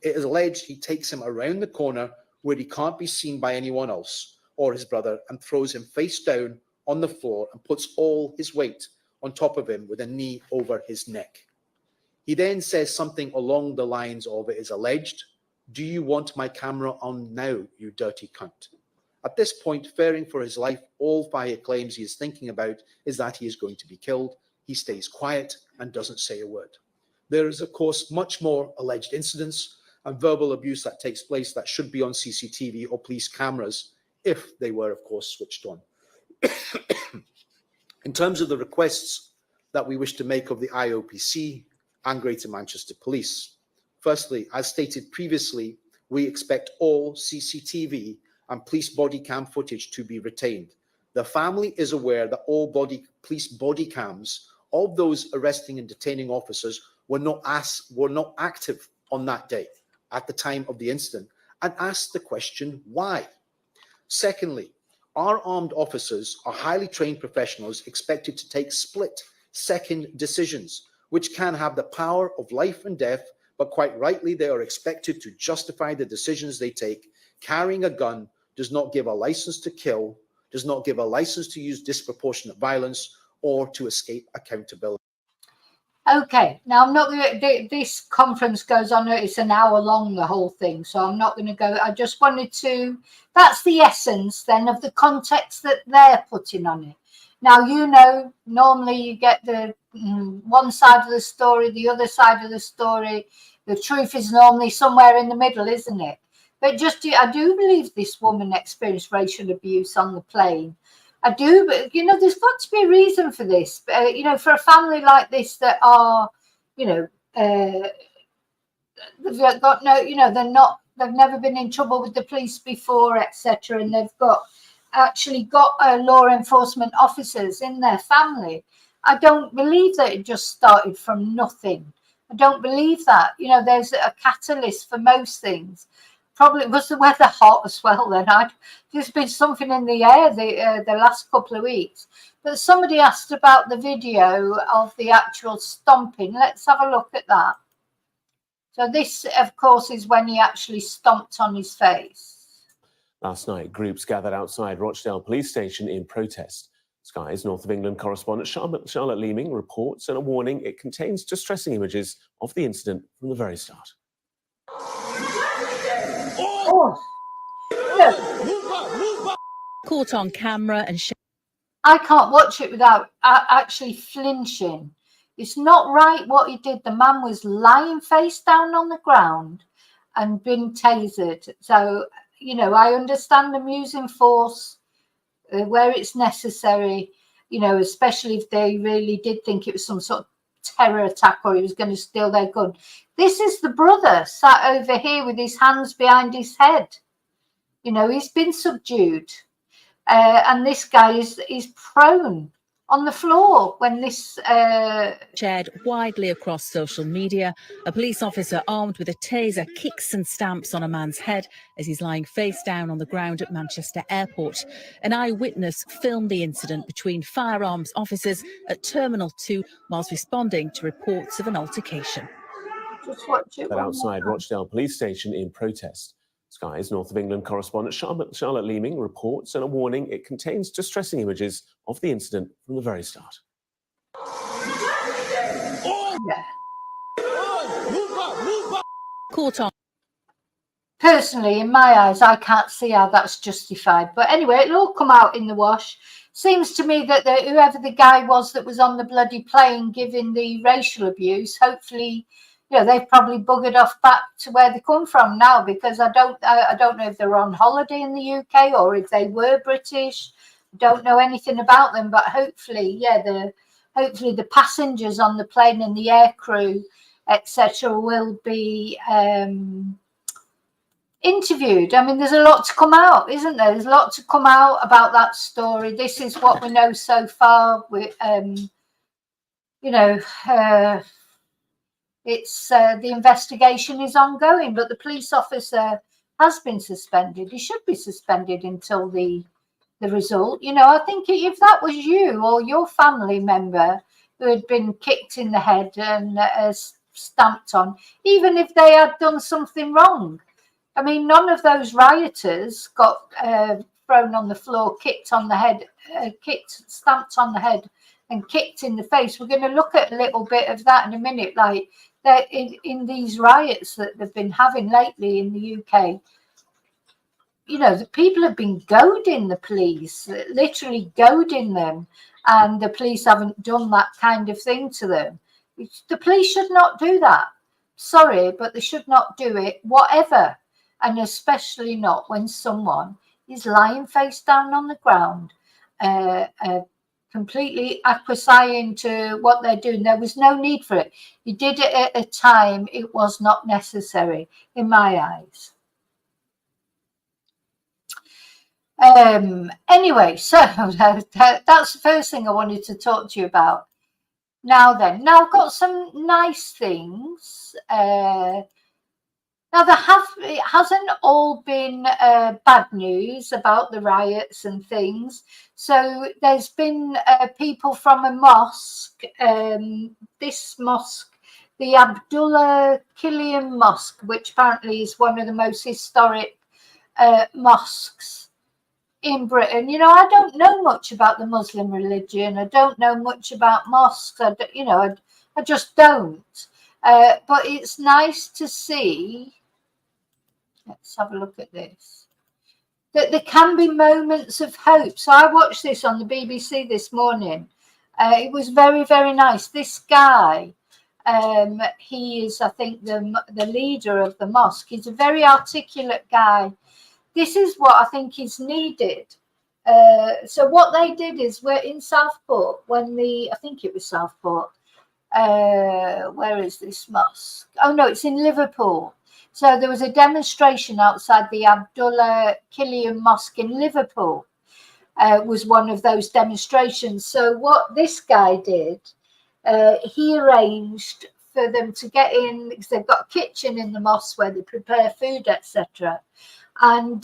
It is alleged he takes him around the corner where he can't be seen by anyone else or his brother, and throws him face down on the floor and puts all his weight on top of him with a knee over his neck. He then says something along the lines of, it is alleged, "Do you want my camera on now, you dirty cunt?" At this point, fearing for his life, all Fahir claims he is thinking about is that he is going to be killed. He stays quiet and doesn't say a word. There is, of course, much more alleged incidents and verbal abuse that takes place that should be on CCTV or police cameras if they were, of course, switched on. In terms of the requests that we wish to make of the IOPC and Greater Manchester Police, firstly, as stated previously, we expect all CCTV and police body cam footage to be retained. The family is aware that all police body cams of those arresting and detaining officers were not active on that day at the time of the incident, and asked the question, why? Secondly, our armed officers are highly trained professionals expected to take split-second decisions, which can have the power of life and death, but quite rightly, they are expected to justify the decisions they take. Carrying a gun does not give a license to kill, does not give a license to use disproportionate violence or to escape accountability. Okay, now I'm not going to, this conference goes on, it's an hour long, the whole thing, so I'm not going to go, I just wanted to, that's the essence then of the context that they're putting on it. Now, you know, normally you get the one side of the story, the other side of the story. The truth is normally somewhere in the middle, isn't it? But I do believe this woman experienced racial abuse on the plane. I do, but, you know, there's got to be a reason for this. You know, for a family like this that are, you know, they've got no, you know, they've never been in trouble with the police before, etc. And they've actually got law enforcement officers in their family. I don't believe that it just started from nothing. I don't believe that. You know, there's a catalyst for most things. Probably was the weather hot as well then. There's been something in the air the last couple of weeks. But somebody asked about the video of the actual stomping. Let's have a look at that. So this, of course, is when he actually stomped on his face. Last night, groups gathered outside Rochdale Police Station in protest. Sky's North of England correspondent Charlotte Leeming reports, and a warning, it contains distressing images of the incident from the very start. Caught on camera and I can't watch it without actually flinching. It's not right what he did. The man was lying face down on the ground and been tasered. So, you know, I understand them using force where it's necessary, you know, especially if they really did think it was some sort of terror attack or he was going to steal their gun. This is the brother sat over here with his hands behind his head. You know, he's been subdued. And this guy is prone. on the floor when this shared widely across social media. A police officer armed with a taser kicks and stamps on a man's head as he's lying face down on the ground at Manchester Airport. An eyewitness filmed the incident between firearms officers at Terminal 2 whilst responding to reports of an altercation. just watch it That outside Rochdale Police Station in protest. Sky's North of England correspondent Charlotte Leeming reports, and a warning: it contains distressing images of the incident from the very start. Yeah. Caught on. Personally, in my eyes, I can't see how that's justified. But anyway, it'll all come out in the wash. Seems to me that whoever the guy was that was on the bloody plane giving the racial abuse, hopefully, you know, they've probably buggered off back to where they come from now, because I don't know if they're on holiday in the UK or if they were British. Don't know anything about them, but hopefully, yeah, hopefully the passengers on the plane and the air crew, etc., will be interviewed. I mean, there's a lot to come out, isn't there? There's a lot to come out about that story. This is what we know so far. You know, it's the investigation is ongoing, but the police officer has been suspended. He should be suspended until the result. You know, I think if that was you or your family member who had been kicked in the head and stamped on, even if they had done something wrong, I mean, none of those rioters got thrown on the floor, kicked on the head, stamped on the head and kicked in the face. We're going to look at a little bit of that in a minute. Like in these riots that they've been having lately in the UK, you know, the people have been goading the police, literally goading them, and the police haven't done that kind of thing to them. The police should not do that. Sorry, but they should not do it, whatever. And especially not when someone is lying face down on the ground, completely acquiescing to what they're doing. There was no need for it. He did it at a time it was not necessary, in my eyes. Anyway, so that's the first thing I wanted to talk to you about. Now I've got some nice things. Now, it hasn't all been bad news about the riots and things. So there's been people from a mosque, this mosque, the Abdullah Killian Mosque, which apparently is one of the most historic mosques in Britain. You know, I don't know much about the Muslim religion. I don't know much about mosques. I just don't. But it's nice to see. Let's have a look at this. That there can be moments of hope. So I watched this on the BBC this morning. It was very, very nice. This guy, he is, I think, the leader of the mosque. He's a very articulate guy. This is what I think is needed. So what they did is, we're in Southport I think it was Southport. Where is this mosque? Oh no, it's in Liverpool. So there was a demonstration outside the Abdullah Killian Mosque in Liverpool. Was one of those demonstrations. So what this guy did, he arranged for them to get in, because they've got a kitchen in the mosque where they prepare food, etc. And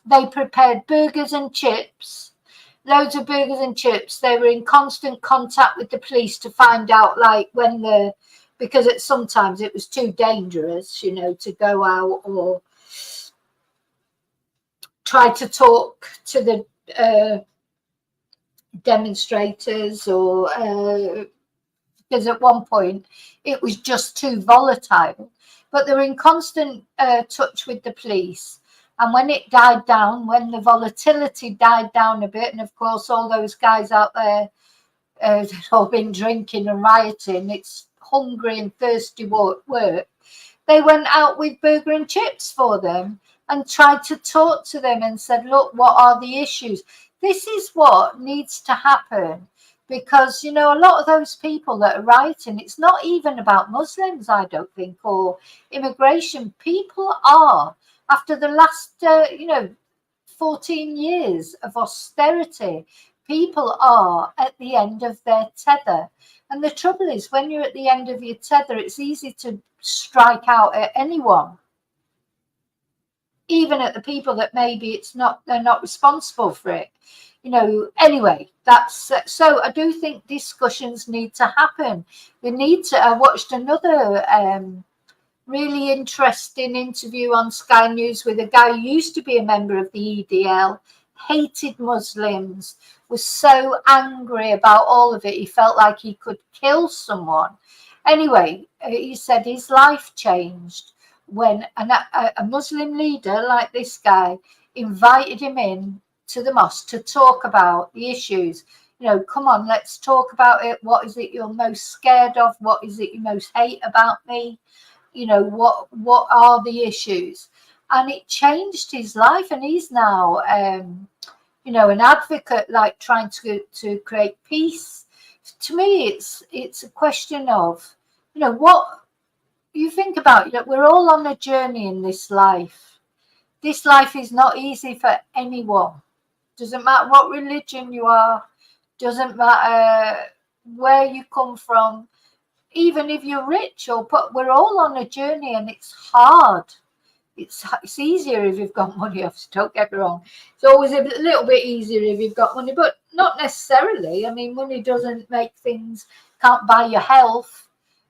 they prepared burgers and chips, loads of burgers and chips. They were in constant contact with the police to find out, like, because sometimes it was too dangerous, you know, to go out or try to talk to the demonstrators, or because at one point it was just too volatile. But they were in constant touch with the police. And when it died down, when the volatility died down a bit, and of course all those guys out there had all been drinking and rioting, it's hungry and thirsty work, they went out with burger and chips for them and tried to talk to them and said, look, what are the issues? This is what needs to happen, because, you know, a lot of those people that are rioting, it's not even about Muslims, I don't think, or immigration. People are, after the last 14 years of austerity, people are at the end of their tether. And the trouble is, when you're at the end of your tether, it's easy to strike out at anyone, even at the people that maybe they're not responsible for it. Anyway, that's so I do think discussions need to happen. I watched another really interesting interview on Sky News with a guy who used to be a member of the EDL, hated Muslims, was so angry about all of it, he felt like he could kill someone. Anyway, he said his life changed when a Muslim leader like this guy invited him in to the mosque to talk about the issues. Come on, let's talk about it. What is it you're most scared of? What is it you most hate about me? What are the issues? And it changed his life, and he's now an advocate, like trying to create peace. To me, it's a question of what you think about. We're all on a journey in this life. This life is not easy for anyone. Doesn't matter what religion you are, doesn't matter where you come from, even if you're rich we're all on a journey, and it's hard. It's easier if you've got money, obviously, don't get me wrong. It's always a little bit easier if you've got money, but not necessarily. I mean, money doesn't make things, can't buy your health.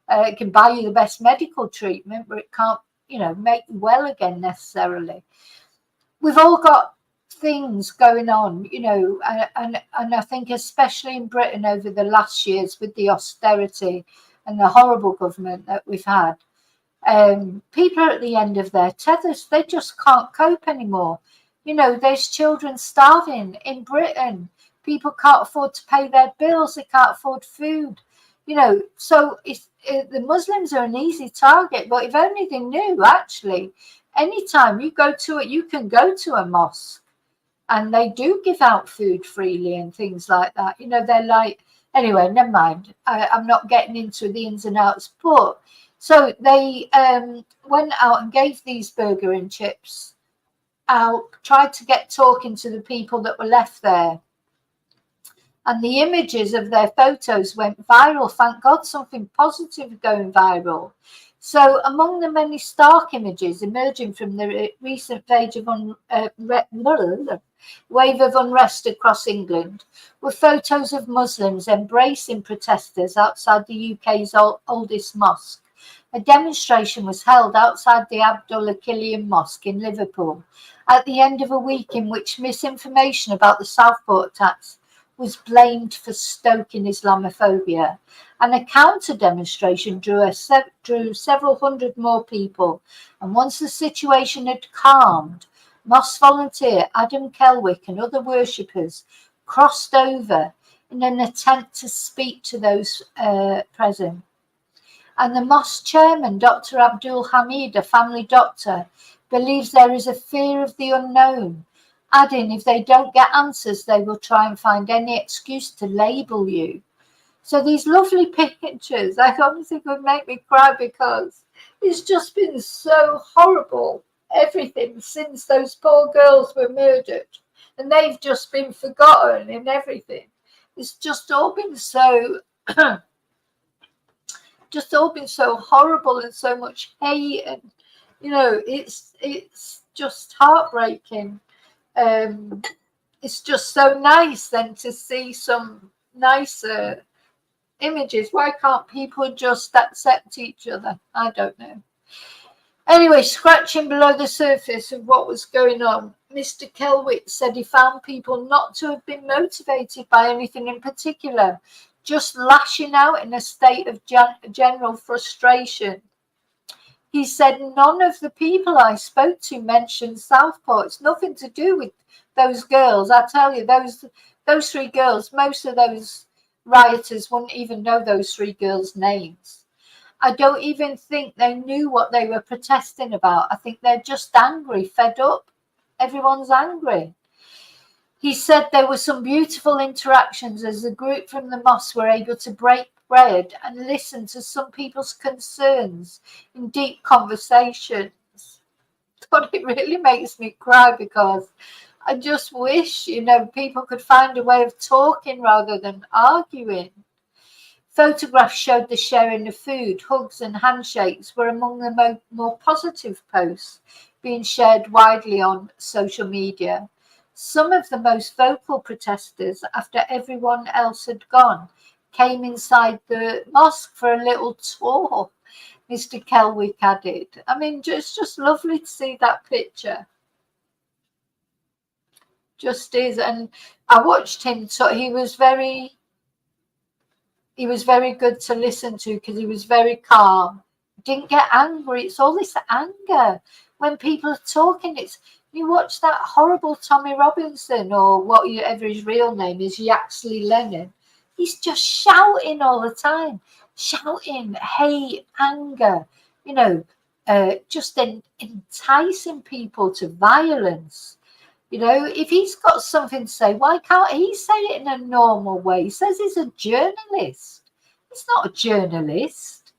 It can buy you the best medical treatment, but it can't, make you well again necessarily. We've all got things going on, and I think especially in Britain over the last years with the austerity and the horrible government that we've had, people are at the end of their tethers. They just can't cope anymore. There's children starving in Britain. People can't afford to pay their bills. They can't afford food. So the Muslims are an easy target. But if only they knew, actually, anytime you can go to a mosque, and they do give out food freely and things like that. They're like, anyway, never mind. I'm not getting into the ins and outs. But so they went out and gave these burger and chips out, tried to get talking to the people that were left there. And the images of their photos went viral. Thank God, something positive going viral. So among the many stark images emerging from the recent wave of unrest across England were photos of Muslims embracing protesters outside the UK's oldest mosque. A demonstration was held outside the Abdullah Killian Mosque in Liverpool at the end of a week in which misinformation about the Southport attacks was blamed for stoking Islamophobia. And a counter-demonstration drew several hundred more people. And once the situation had calmed, mosque volunteer Adam Kelwick and other worshippers crossed over in an attempt to speak to those present. And the mosque chairman, Dr. Abdul Hamid, a family doctor, believes there is a fear of the unknown, adding if they don't get answers, they will try and find any excuse to label you. So these lovely pictures, I honestly could make me cry because it's just been so horrible, everything since those poor girls were murdered, and they've just been forgotten and everything. It's just all been so horrible, and so much hate, and it's just heartbreaking. It's just so nice then to see some nicer images. Why can't people just accept each other? I don't know. Anyway, scratching below the surface of what was going on, Mr. Kelwick said he found people not to have been motivated by anything in particular, just lashing out in a state of general frustration. He said none of the people I spoke to mentioned Southport. It's nothing to do with those girls. I tell you, those three girls, most of those rioters wouldn't even know those three girls' names. I don't even think they knew what they were protesting about. I think they're just angry, fed up. Everyone's angry. He said there were some beautiful interactions as the group from the mosque were able to break bread and listen to some people's concerns in deep conversations. But it really makes me cry because I just wish, you know, people could find a way of talking rather than arguing. Photographs showed the sharing of food, hugs and handshakes were among the more positive posts being shared widely on social media. Some of the most vocal protesters, after everyone else had gone, came inside the mosque for a little tour, Mr. Kelwick added. I mean, it's just lovely to see that picture. Just is. And I watched him, so he was very good to listen to because he was very calm. Didn't get angry. It's all this anger when people are talking. It's, you watch that horrible Tommy Robinson, or whatever his real name is, Yaxley Lennon. He's just shouting all the time, shouting hate, anger, you know, just enticing people to violence. You know, if he's got something to say, why can't he say it in a normal way? He says he's a journalist. He's not a journalist.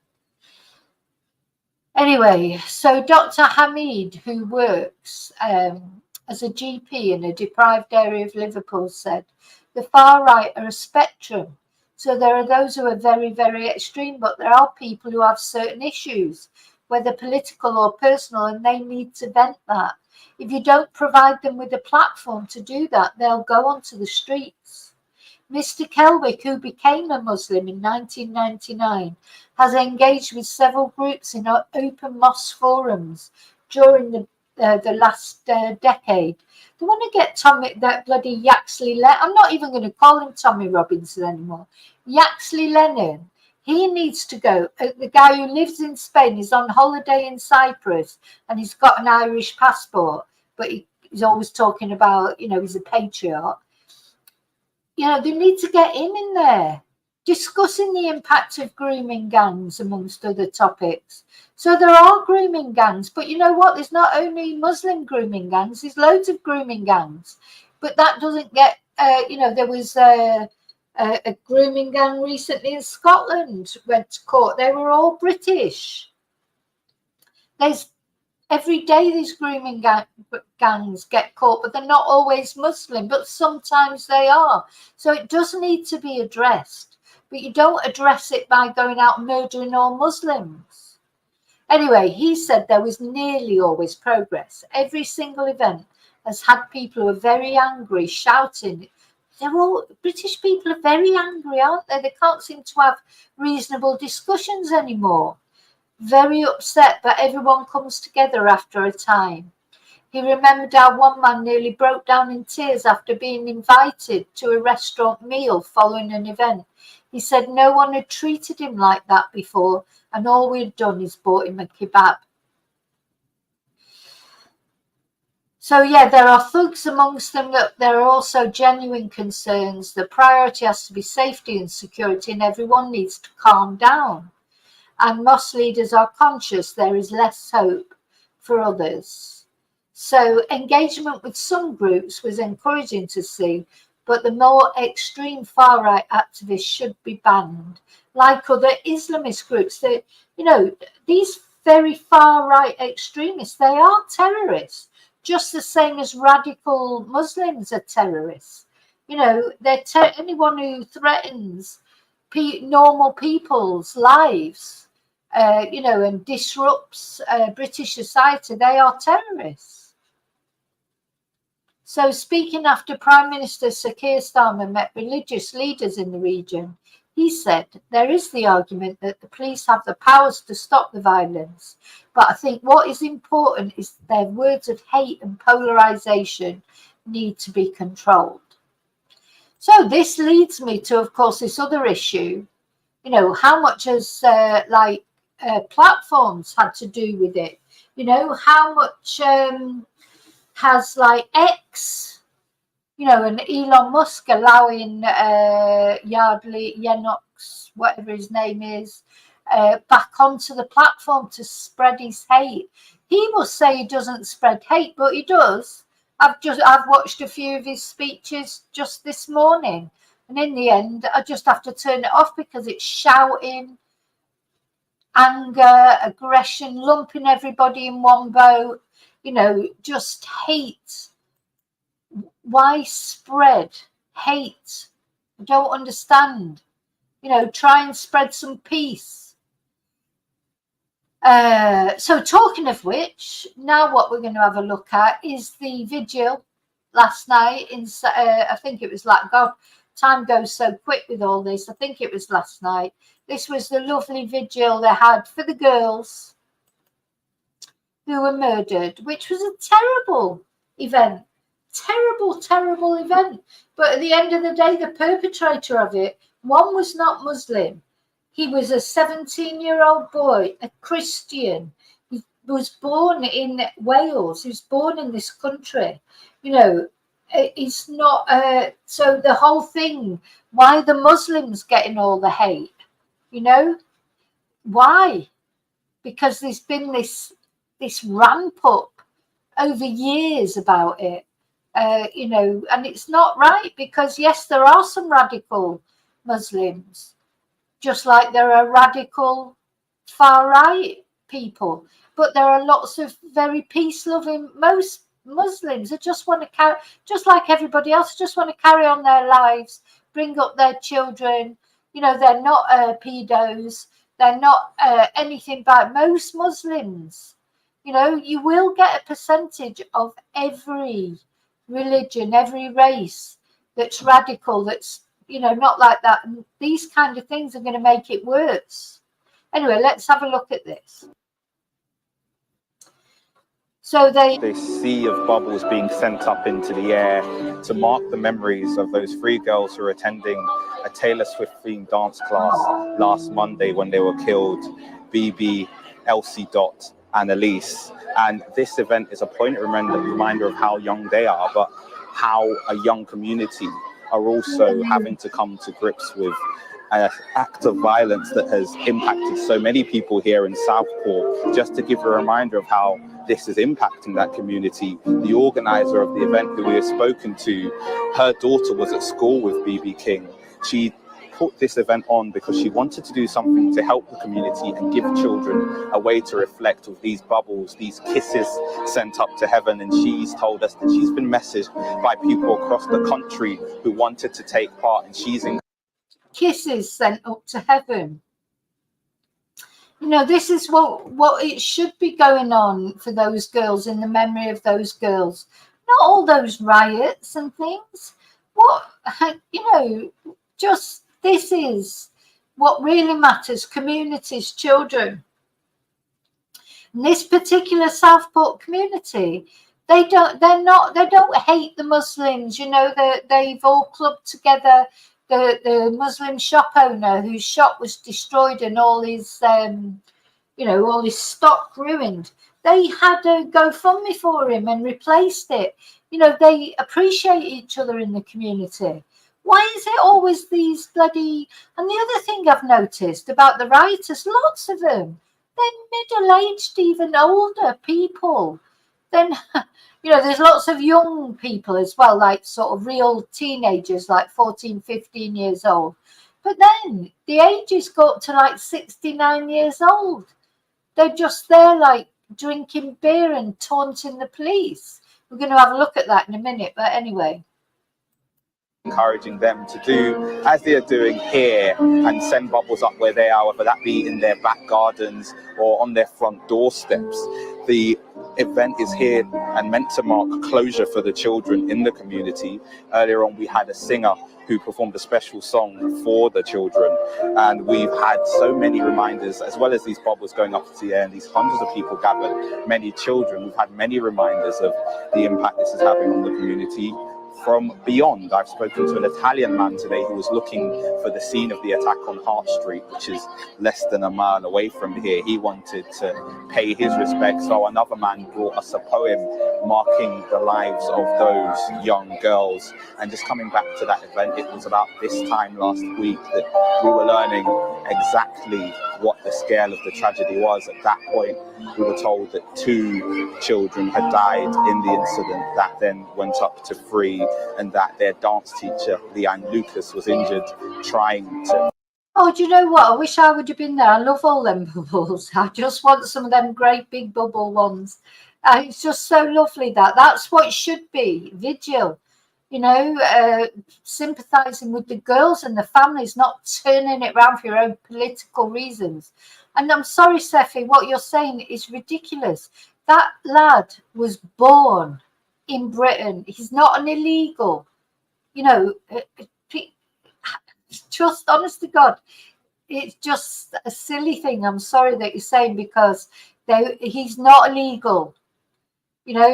Anyway, so Dr. Hamid, who works as a GP in a deprived area of Liverpool, said, the far right are a spectrum. So there are those who are very, very extreme, but there are people who have certain issues, whether political or personal, and they need to vent that. If you don't provide them with a platform to do that, they'll go onto the streets. Mr. Kelwick, who became a Muslim in 1999, has engaged with several groups in open mosque forums during the last decade. They want to get that bloody Yaxley Lennon. I'm not even going to call him Tommy Robinson anymore. Yaxley Lennon. He needs to go. The guy who lives in Spain is on holiday in Cyprus and he's got an Irish passport, but he's always talking about, you know, he's a patriot. You know, they need to get him in there, discussing the impact of grooming gangs, amongst other topics. So there are grooming gangs, but you know what? There's not only Muslim grooming gangs, there's loads of grooming gangs. But that doesn't get, you know, there was a grooming gang recently in Scotland, went to court. They were all British. Every day these grooming gangs get caught, but they're not always Muslim, but sometimes they are. So it does need to be addressed, but you don't address it by going out and murdering all Muslims. Anyway, he said there was nearly always progress. Every single event has had people who are very angry, shouting. British people are very angry, aren't they? They can't seem to have reasonable discussions anymore. Very upset, but everyone comes together after a time. He remembered how one man nearly broke down in tears after being invited to a restaurant meal following an event. He said no one had treated him like that before, and all we'd done is bought him a kebab. So yeah, there are thugs amongst them, that there are also genuine concerns. The priority has to be safety and security, and everyone needs to calm down. And mosque leaders are conscious there is less hope for others. So engagement with some groups was encouraging to see, but the more extreme far-right activists should be banned. Like other Islamist groups, that, you know, these very far-right extremists, they are terrorists, just the same as radical Muslims are terrorists. You know, they're anyone who threatens normal people's lives, you know, and disrupts British society, they are terrorists. So speaking after Prime Minister Sir Keir Starmer met religious leaders in the region, he said there is the argument that the police have the powers to stop the violence, but I think what is important is their words of hate and polarisation need to be controlled. So this leads me to, of course, this other issue. You know, how much has platforms had to do with it? You know, how much has X, you know, and Elon Musk allowing Yardley Lennox, whatever his name is, back onto the platform to spread his hate. He will say he doesn't spread hate, but he does. I've watched a few of his speeches just this morning, and in the end, I just have to turn it off because it's shouting, anger, aggression, lumping everybody in one boat, you know, just hate why spread hate? I don't understand. You know, try and spread some peace. So talking of which, now what we're going to have a look at is the vigil last night in, I think it was like, God, time goes so quick with all this. I think it was last night. This was the lovely vigil they had for the girls who were murdered, which was a terrible event. Terrible event. But at the end of the day, the perpetrator of it, one was not Muslim. He was a 17-year-old boy, a Christian. He was born in Wales. He was born in this country. You know, it's not, so the whole thing, why the Muslims getting all the hate? You know, why? Because there's been this ramp up over years about it. You know, and it's not right, because yes, there are some radical Muslims, just like there are radical far right people, but there are lots of very peace loving most Muslims that just want to carry, just like everybody else, just want to carry on their lives, bring up their children. You know, they're not pedos, they're not anything but most Muslims. You know, you will get a percentage of every religion, every race that's radical, that's, you know, not like that. And these kind of things are going to make it worse. Anyway, let's have a look at this. So this sea of bubbles being sent up into the air to mark the memories of those 3 girls who were attending a Taylor Swift themed dance class last Monday when they were killed, BB, Elsie Dot and Elise. And this event is a poignant reminder of how young they are, but how a young community are also having to come to grips with an act of violence that has impacted so many people here in Southport. Just to give a reminder of how this is impacting that community, the organizer of the event who we have spoken to, her daughter was at school with BB King. She put this event on because she wanted to do something to help the community and give children a way to reflect with these bubbles, these kisses sent up to heaven. And she's told us that she's been messaged by people across the country who wanted to take part, and she's in kisses sent up to heaven. You know, this is what it should be going on for those girls, in the memory of those girls, not all those riots and things. What, you know, just this is what really matters: communities, children. And this particular Southport community, they don't hate the Muslims. You know, they've all clubbed together. The Muslim shop owner whose shop was destroyed and all his, you know, all his stock ruined, they had a GoFundMe for him and replaced it. You know, they appreciate each other in the community. Why is it always these bloody... And the other thing I've noticed about the rioters, lots of them, they're middle-aged, even older people. Then... You know, there's lots of young people as well, like sort of real teenagers, like 14, 15 years old. But then the ages go up to like 69 years old. They're just there like drinking beer and taunting the police. We're going to have a look at that in a minute. But anyway. Encouraging them to do as they are doing here and send bubbles up where they are, whether that be in their back gardens or on their front doorsteps. The event is here and meant to mark closure for the children in the community. Earlier on, we had a singer who performed a special song for the children, and we've had so many reminders, as well as these bubbles going up to the air and these hundreds of people gathered, many children. We've had many reminders of the impact this is having on the community. From beyond, I've spoken to an Italian man today who was looking for the scene of the attack on Hart Street, which is less than a mile away from here. He wanted to pay his respects. So another man brought us a poem marking the lives of those young girls. And just coming back to that event, it was about this time last week that we were learning exactly what the scale of the tragedy was. At that point, we were told that 2 children had died in the incident. That then went up to 3, and that their dance teacher, Leanne Lucas, was injured trying to... Oh, do you know what? I wish I would have been there. I love all them bubbles. I just want some of them great big bubble ones. It's just so lovely that. That's what it should be. Vigil. sympathizing with the girls and the families, not turning it around for your own political reasons. And I'm sorry, Seffi, what you're saying is ridiculous. That lad was born in Britain. He's not an illegal. Just honest to God, it's just a silly thing. I'm sorry that you're saying, because he's not illegal.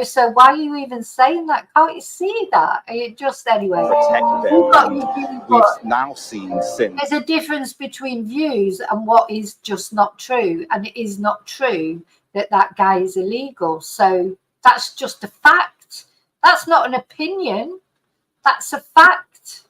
So why are you even saying that? Can't you see that? It just, anyway. Protect them. We've now seen since. There's a difference between views and what is just not true. And it is not true that that guy is illegal. So that's just a fact. That's not an opinion. That's a fact.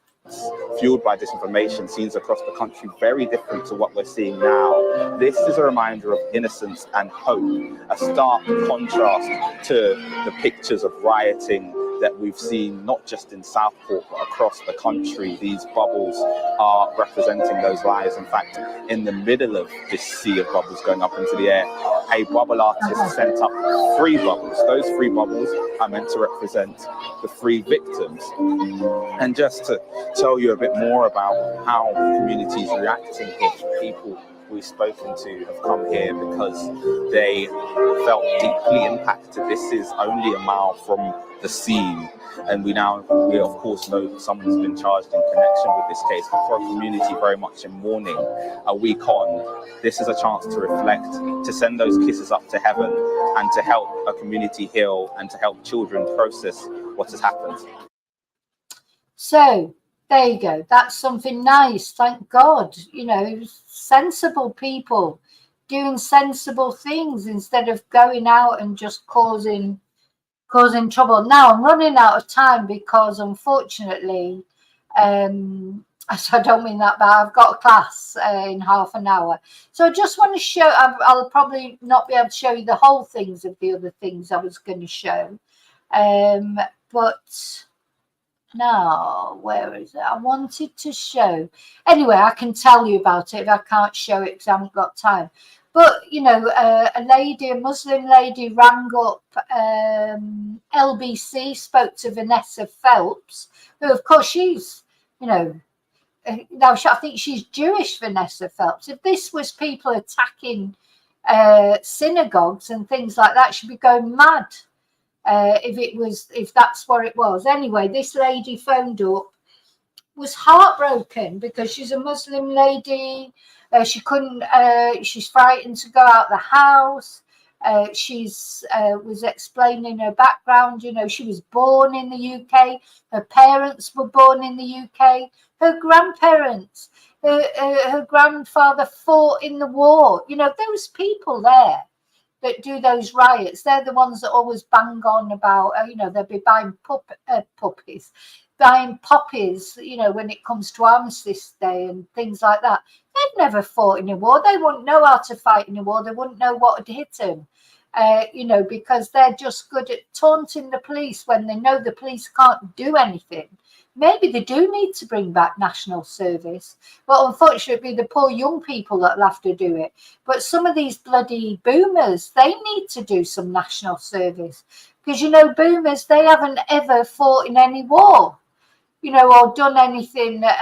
Fueled by disinformation, scenes across the country very different to what we're seeing now. This is a reminder of innocence and hope, a stark contrast to the pictures of rioting that we've seen not just in Southport but across the country. These bubbles are representing those lives. In fact, in the middle of this sea of bubbles going up into the air, a bubble artist sent up 3 bubbles. Those 3 bubbles are meant to represent the 3 victims. And just to tell you a bit more about how the community is reacting here, people we've spoken to have come here because they felt deeply impacted. This is only a mile from the scene, and we of course know that someone's been charged in connection with this case. But for a community very much in mourning, a week on, this is a chance to reflect, to send those kisses up to heaven, and to help a community heal, and to help children process what has happened. So there you go. That's something nice. Thank God. Sensible people doing sensible things instead of going out and just causing trouble. Now I'm running out of time because, unfortunately, I don't mean that bad. I've got a class in half an hour. So I just want to show, I'll probably not be able to show you the whole things of the other things I was going to show. But now, where is it? I wanted to show. Anyway, I can tell you about it if I can't show it because I haven't got time. But, a Muslim lady rang up LBC, spoke to Vanessa Phelps, who, of course, she's, now I think she's Jewish, Vanessa Phelps. If this was people attacking synagogues and things like that, she'd be going mad. If that's what it was. Anyway, this lady phoned up, was heartbroken because she's a Muslim lady. She couldn't, she's frightened to go out the house. Was explaining her background. She was born in the UK. Her parents were born in the UK. Her grandparents, her grandfather fought in the war. Those people there that do those riots, they're the ones that always bang on about, they'll be buying poppies, when it comes to Armistice Day and things like that. They've never fought in a war. They wouldn't know how to fight in a war. They wouldn't know what would hit them, because they're just good at taunting the police when they know the police can't do anything. Maybe they do need to bring back national service, but unfortunately the poor young people that'll have to do it. But some of these bloody boomers, they need to do some national service because, boomers, they haven't ever fought in any war, or done anything. They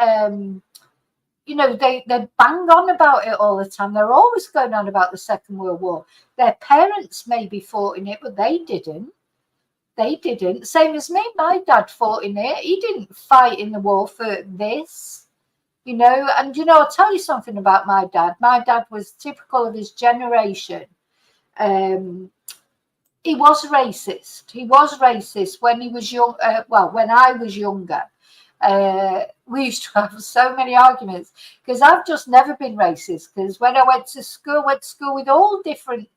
bang on about it all the time. They're always going on about the Second World War. Their parents maybe fought in it, but they didn't. They didn't. Same as me. My dad fought in it. He didn't fight in the war for this, And, I'll tell you something about my dad. My dad was typical of his generation. He was racist. He was racist when he was young. When I was younger. We used to have so many arguments because I've just never been racist. Because when I went to school with all different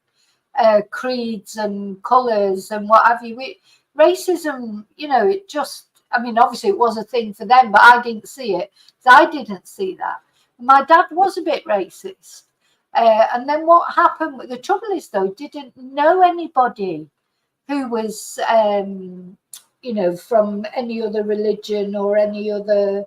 creeds and colours and what have you. Racism, it just, obviously it was a thing for them, but I didn't see it. So I didn't see that. My dad was a bit racist. And then what happened, the trouble is though, didn't know anybody who was, from any other religion or any other,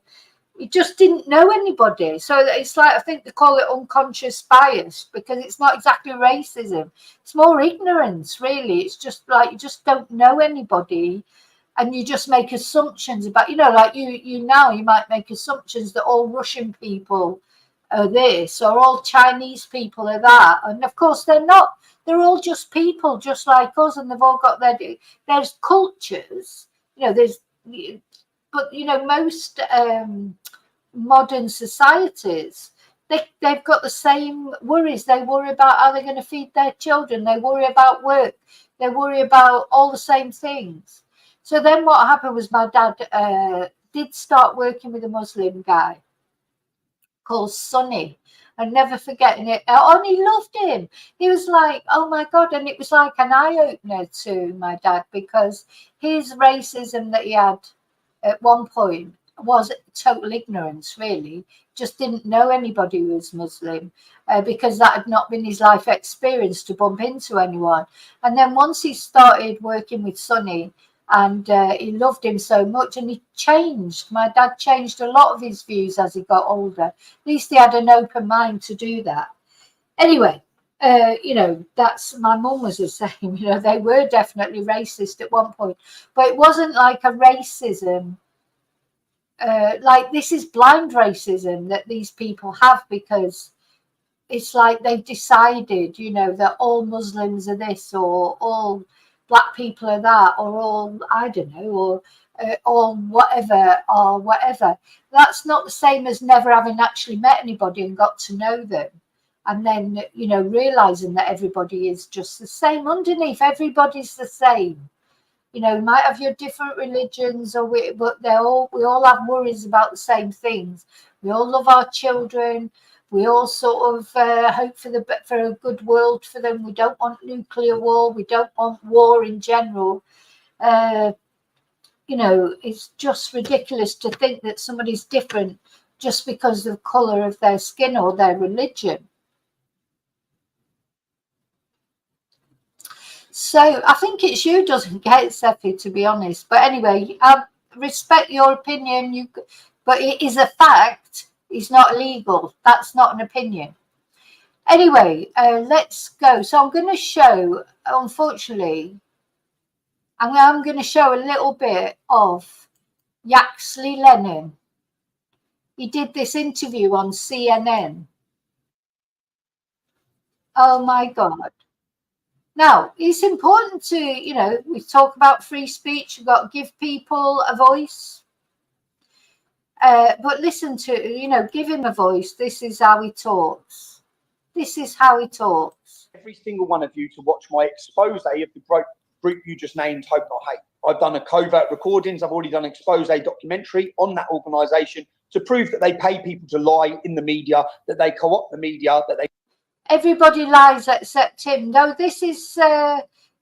he just didn't know anybody. So it's like, I think they call it unconscious bias because it's not exactly racism. It's more ignorance, really. It's just like you just don't know anybody and you just make assumptions about, you know, like you might make assumptions that all Russian people are this or all Chinese people are that, and of course they're not. They're all just people just like us, and they've all got there's cultures, you know, but you know, most modern societies, they've got the same worries. They worry about how they're going to feed their children, they worry about work, they worry about all the same things. So then what happened was my dad did start working with a Muslim guy called Sonny. I'm never forgetting it. And he loved him. He was like, oh my God. And it was like an eye-opener to my dad, because his racism that he had at one point was total ignorance, really. Just didn't know anybody who was Muslim, because that had not been his life experience to bump into anyone. And then once he started working with Sonny, and he loved him so much, and he changed. My dad changed a lot of his views as he got older. At least he had an open mind to do that. Anyway, you know, that's, my mum was the same. You know, they were definitely racist at one point, but it wasn't like a racism. Like, this is blind racism that these people have, because it's like they've decided, you know, that all Muslims are this, or all Black people are that, or all, I don't know, or whatever, or whatever. That's not the same as never having actually met anybody and got to know them, and then, you know, realizing that everybody is just the same underneath. Everybody's the same. You know, you might have your different religions, but we all have worries about the same things. We all love our children. We all sort of hope for a good world for them. We don't want nuclear war. We don't want war in general. You know, it's just ridiculous to think that somebody's different just because of the colour of their skin or their religion. So I think it's you doesn't get it, Seppi, to be honest. But anyway, I respect your opinion. But it is a fact. It's not illegal. That's not an opinion. Anyway, let's go. So I'm going to show, unfortunately, I'm going to show a little bit of Yaxley Lenin. He did this interview on CNN. Oh my God. Now, it's important to, you know, we talk about free speech. You've got to give people a voice. But listen to, you know, give him a voice. This is how he talks. This is how he talks. Every single one of you to watch my expose of the group you just named, Hope Not Hate. I've done a covert recordings. I've already done an expose documentary on that organisation to prove that they pay people to lie in the media, that they co-opt the media, that they... Everybody lies except him. No, this is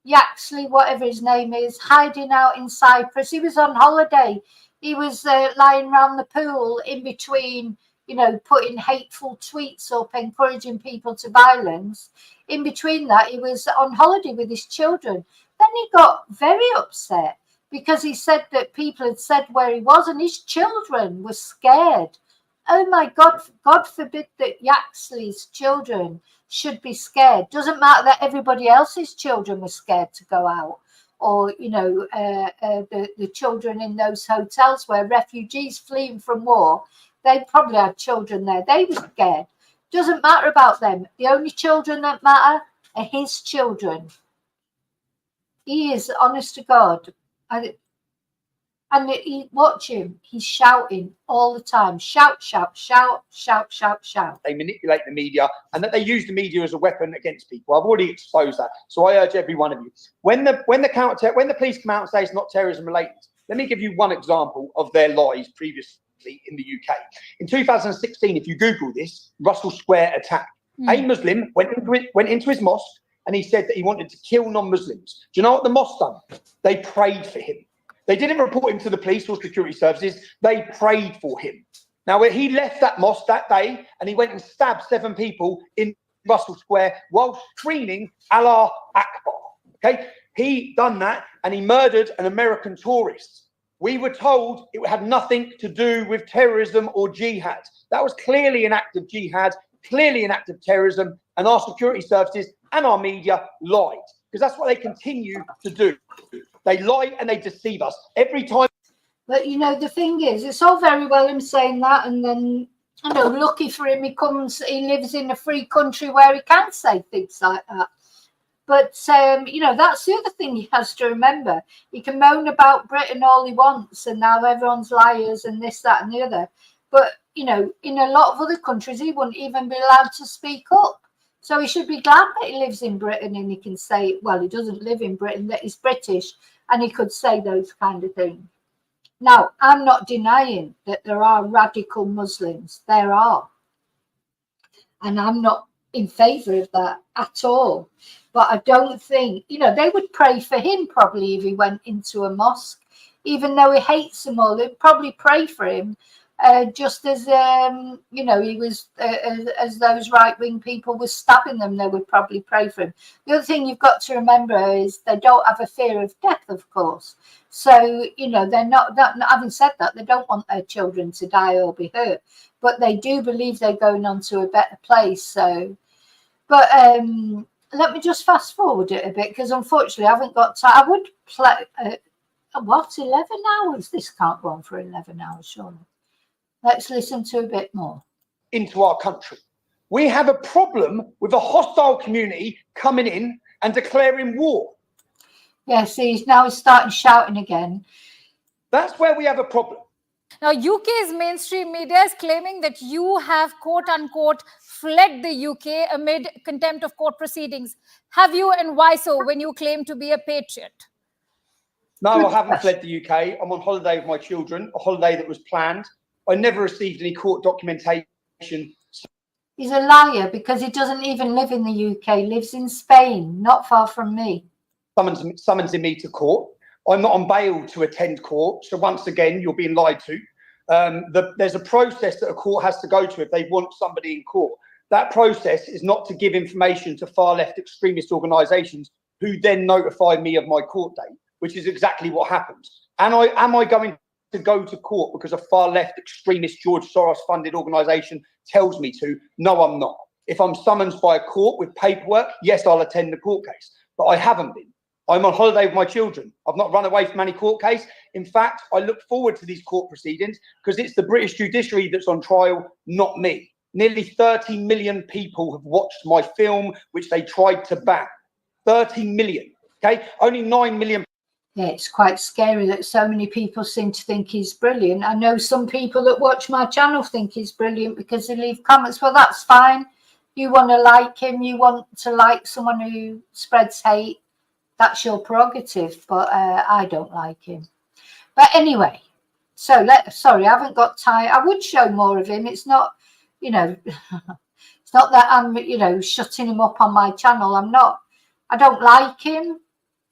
Yaxley, whatever his name is, hiding out in Cyprus. He was on holiday. He was lying around the pool in between, you know, putting hateful tweets up, encouraging people to violence. In between that, he was on holiday with his children. Then he got very upset because he said that people had said where he was and his children were scared. Oh my God, God forbid that Yaxley's children should be scared. Doesn't matter that everybody else's children were scared to go out. Or, you know, the children in those hotels where refugees fleeing from war, they probably had children there. They were scared. Doesn't matter about them. The only children that matter are his children. He is, honest to God. And watch him. He's shouting all the time. Shout, shout, shout, shout, shout, shout. They manipulate the media, and that they use the media as a weapon against people. I've already exposed that. So I urge every one of you. When the police come out and say it's not terrorism related, let me give you one example of their lies previously in the UK. In 2016, if you Google this, Russell Square attack, a Muslim went into his mosque and he said that he wanted to kill non-Muslims. Do you know what the mosque done? They prayed for him. They didn't report him to the police or security services. They prayed for him. Now, he left that mosque that day and he went and stabbed 7 people in Russell Square while screaming Allah Akbar. Okay, he done that and he murdered an American tourist. We were told it had nothing to do with terrorism or jihad. That was clearly an act of jihad, clearly an act of terrorism, and our security services and our media lied, because that's what they continue to do. They lie and they deceive us every time. But you know, the thing is, it's all very well him saying that, and then, you know, lucky for him, he lives in a free country where he can say things like that. But you know, that's the other thing he has to remember. He can moan about Britain all he wants, and now everyone's liars and this, that, and the other. But you know, in a lot of other countries, he wouldn't even be allowed to speak up. So he should be glad that he lives in Britain and he can say, well, he doesn't live in Britain, that he's British, and he could say those kind of things. Now, I'm not denying that there are radical Muslims. There are. And I'm not in favour of that at all. But I don't think, you know, they would pray for him probably if he went into a mosque. Even though he hates them all, they'd probably pray for him. Just as, you know, he was, as those right-wing people were stabbing them, they would probably pray for him. The other thing you've got to remember is they don't have a fear of death, of course. So, you know, they're not, having said that, they don't want their children to die or be hurt. But they do believe they're going on to a better place. So, but let me just fast forward it a bit, because unfortunately I haven't got time. I would play, 11 hours? This can't go on for 11 hours, surely. Let's listen to a bit more. Into our country. We have a problem with a hostile community coming in and declaring war. Yeah, see, now he's starting shouting again. That's where we have a problem. Now, UK's mainstream media is claiming that you have, quote unquote, fled the UK amid contempt of court proceedings. Have you, and why so, when you claim to be a patriot? No, I haven't fled the UK. I'm on holiday with my children, a holiday that was planned. I never received any court documentation. He's a liar because he doesn't even live in the UK, lives in Spain, not far from me. Summoning me to court. I'm not on bail to attend court. So once again, you're being lied to. There's a process that a court has to go to if they want somebody in court. That process is not to give information to far left extremist organisations who then notify me of my court date, which is exactly what happened. And am I going to go to court because a far left extremist George Soros funded organisation tells me to? No, I'm not. If I'm summoned by a court with paperwork, yes, I'll attend the court case. But I haven't been. I'm on holiday with my children. I've not run away from any court case. In fact, I look forward to these court proceedings because it's the British judiciary that's on trial, not me. Nearly 30 million people have watched my film, which they tried to ban. 30 million, okay? Only 9 million. Yeah, it's quite scary that so many people seem to think he's brilliant. I know some people that watch my channel think he's brilliant because they leave comments. Well, that's fine. You want to like him. You want to like someone who spreads hate. That's your prerogative, but I don't like him. But anyway, so sorry, I haven't got time. I would show more of him. It's not, you know, it's not that I'm, you know, shutting him up on my channel. I'm not. I don't like him.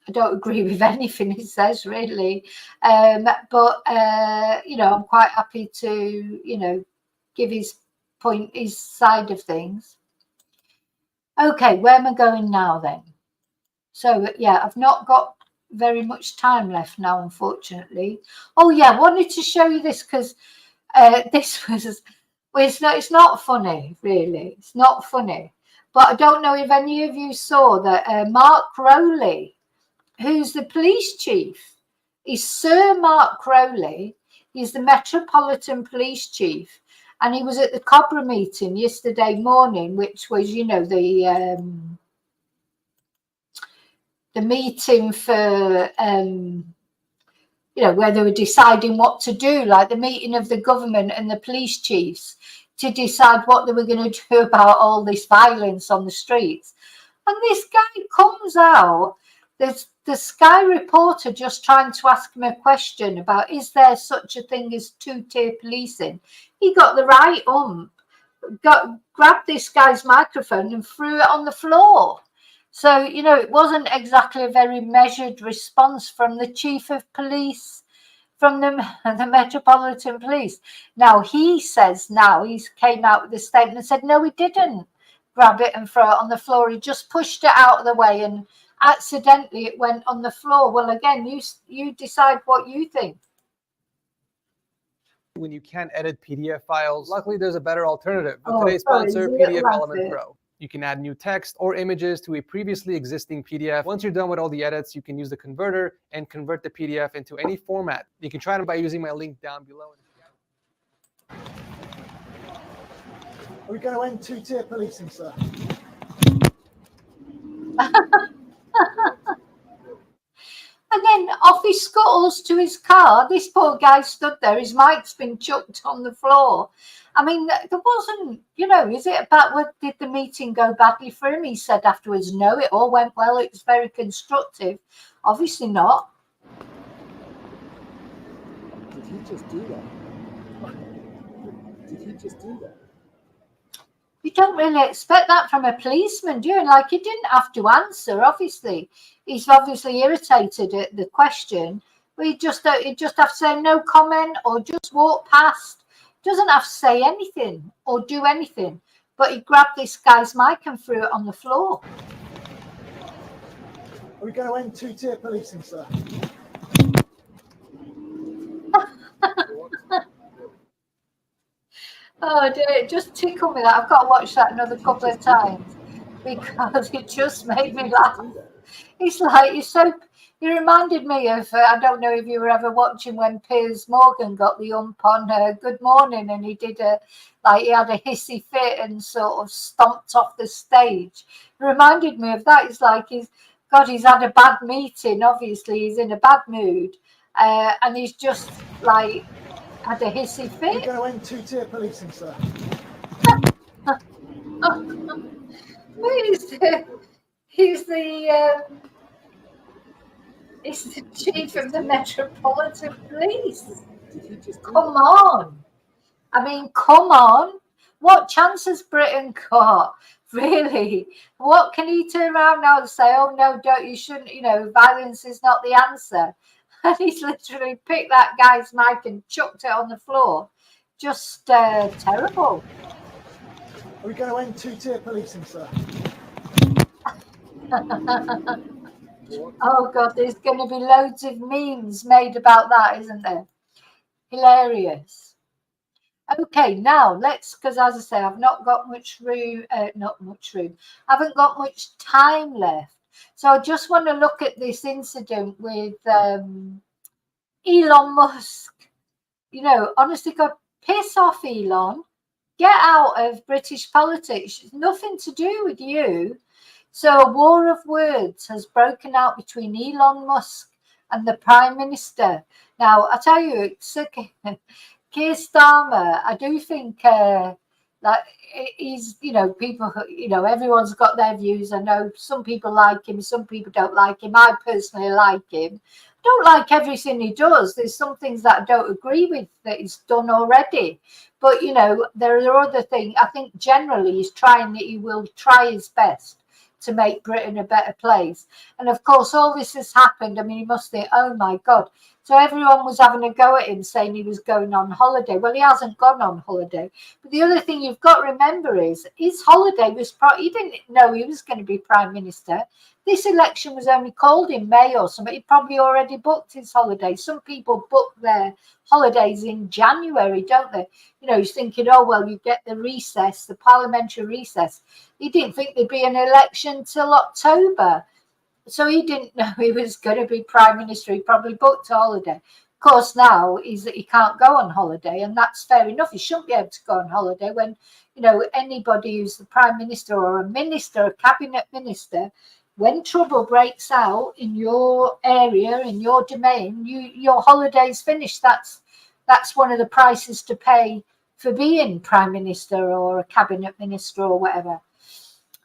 I don't agree with anything he says, really. But, you know, I'm quite happy to, you know, give his side of things. Okay, where am I going now then? So, yeah, I've not got very much time left now, unfortunately. Oh, yeah, I wanted to show you this because this was, well, it's not funny, really. It's not funny. But I don't know if any of you saw that Mark Rowley, who's the police chief, is Sir Mark Rowley. He's the Metropolitan Police Chief. And he was at the Cobra meeting yesterday morning, which was, you know, the meeting for, you know, where they were deciding what to do, like the meeting of the government and the police chiefs to decide what they were going to do about all this violence on the streets. And this guy comes out, there's the Sky reporter just trying to ask him a question about, is there such a thing as two-tier policing? He got the right grabbed this guy's microphone and threw it on the floor. So, you know, it wasn't exactly a very measured response from the chief of police, from the Metropolitan Police. Now, he says now, he came out with a statement and said, no, he didn't grab it and throw it on the floor. He just pushed it out of the way and accidentally it went on the floor. Well, again, you decide what you think. When you can't edit PDF files, luckily there's a better alternative with today's sponsor, PDF Element Pro. You can add new text or images to a previously existing PDF. Once you're done with all the edits, you can use the converter and convert the PDF into any format. You can try it by using my link down below. Are we going to end two-tier policing, sir? And then off he scuttles to his car. This poor guy stood there. His mic's been chucked on the floor. I mean, there wasn't, you know, is it about what did the meeting go badly for him? He said afterwards, no, it all went well. It was very constructive. Obviously not. Did he just do that? Did he just do that? You don't really expect that from a policeman, do you? Like, he didn't have to answer, obviously. He's obviously irritated at the question. But he just have to say no comment or just walk past. Doesn't have to say anything or do anything. But he grabbed this guy's mic and threw it on the floor. Are we going to end two-tier policing, sir? Oh dear, it just tickled me that. I've got to watch that another couple of times because it just made me laugh. It's like, he reminded me of, I don't know if you were ever watching when Piers Morgan got the ump on Good Morning, and he did he had a hissy fit and sort of stomped off the stage. It reminded me of that. It's like he's had a bad meeting, obviously he's in a bad mood, and he's just like had a hissy fit. We're going to end two-tier policing, sir. He's the chief of the Metropolitan Police. Come on. I mean, come on. What chance has Britain got? Really? What can he turn around now and say, oh, no, you shouldn't, violence is not the answer. And he's literally picked that guy's mic and chucked it on the floor. Just terrible. Are we going to end two-tier policing, sir? Oh, God, there's going to be loads of memes made about that, isn't there? Hilarious. Okay, now because as I say, I've not got much room, I haven't got much time left. So I just want to look at this incident with Elon Musk. Honestly, God, piss off, Elon. Get out of British politics. It's nothing to do with you. So a war of words has broken out between Elon Musk and the Prime Minister. Now, I tell you, Keir Starmer, I do think that he's, people, everyone's got their views. I know some people like him, some people don't like him. I personally like him. I don't like everything he does. There's some things that I don't agree with that he's done already. But, there are other things. I think generally he will try his best to make Britain a better place. And of course, all this has happened. I mean, he must think, oh my God. So everyone was having a go at him, saying he was going on holiday. Well, he hasn't gone on holiday. But the other thing you've got to remember is his holiday was, he didn't know he was going to be Prime Minister. This election was only called in May or something. He probably already booked his holiday. Some people book their holidays in January, don't they? He's thinking, oh, well, you get the recess, the parliamentary recess. He didn't think there'd be an election till October. So he didn't know he was going to be Prime Minister. He probably booked a holiday. Of course, now he can't go on holiday, and that's fair enough. He shouldn't be able to go on holiday when, anybody who's the Prime Minister or a minister, a cabinet minister, when trouble breaks out in your area, in your domain, your holiday's finished. That's one of the prices to pay for being Prime Minister or a cabinet minister or whatever.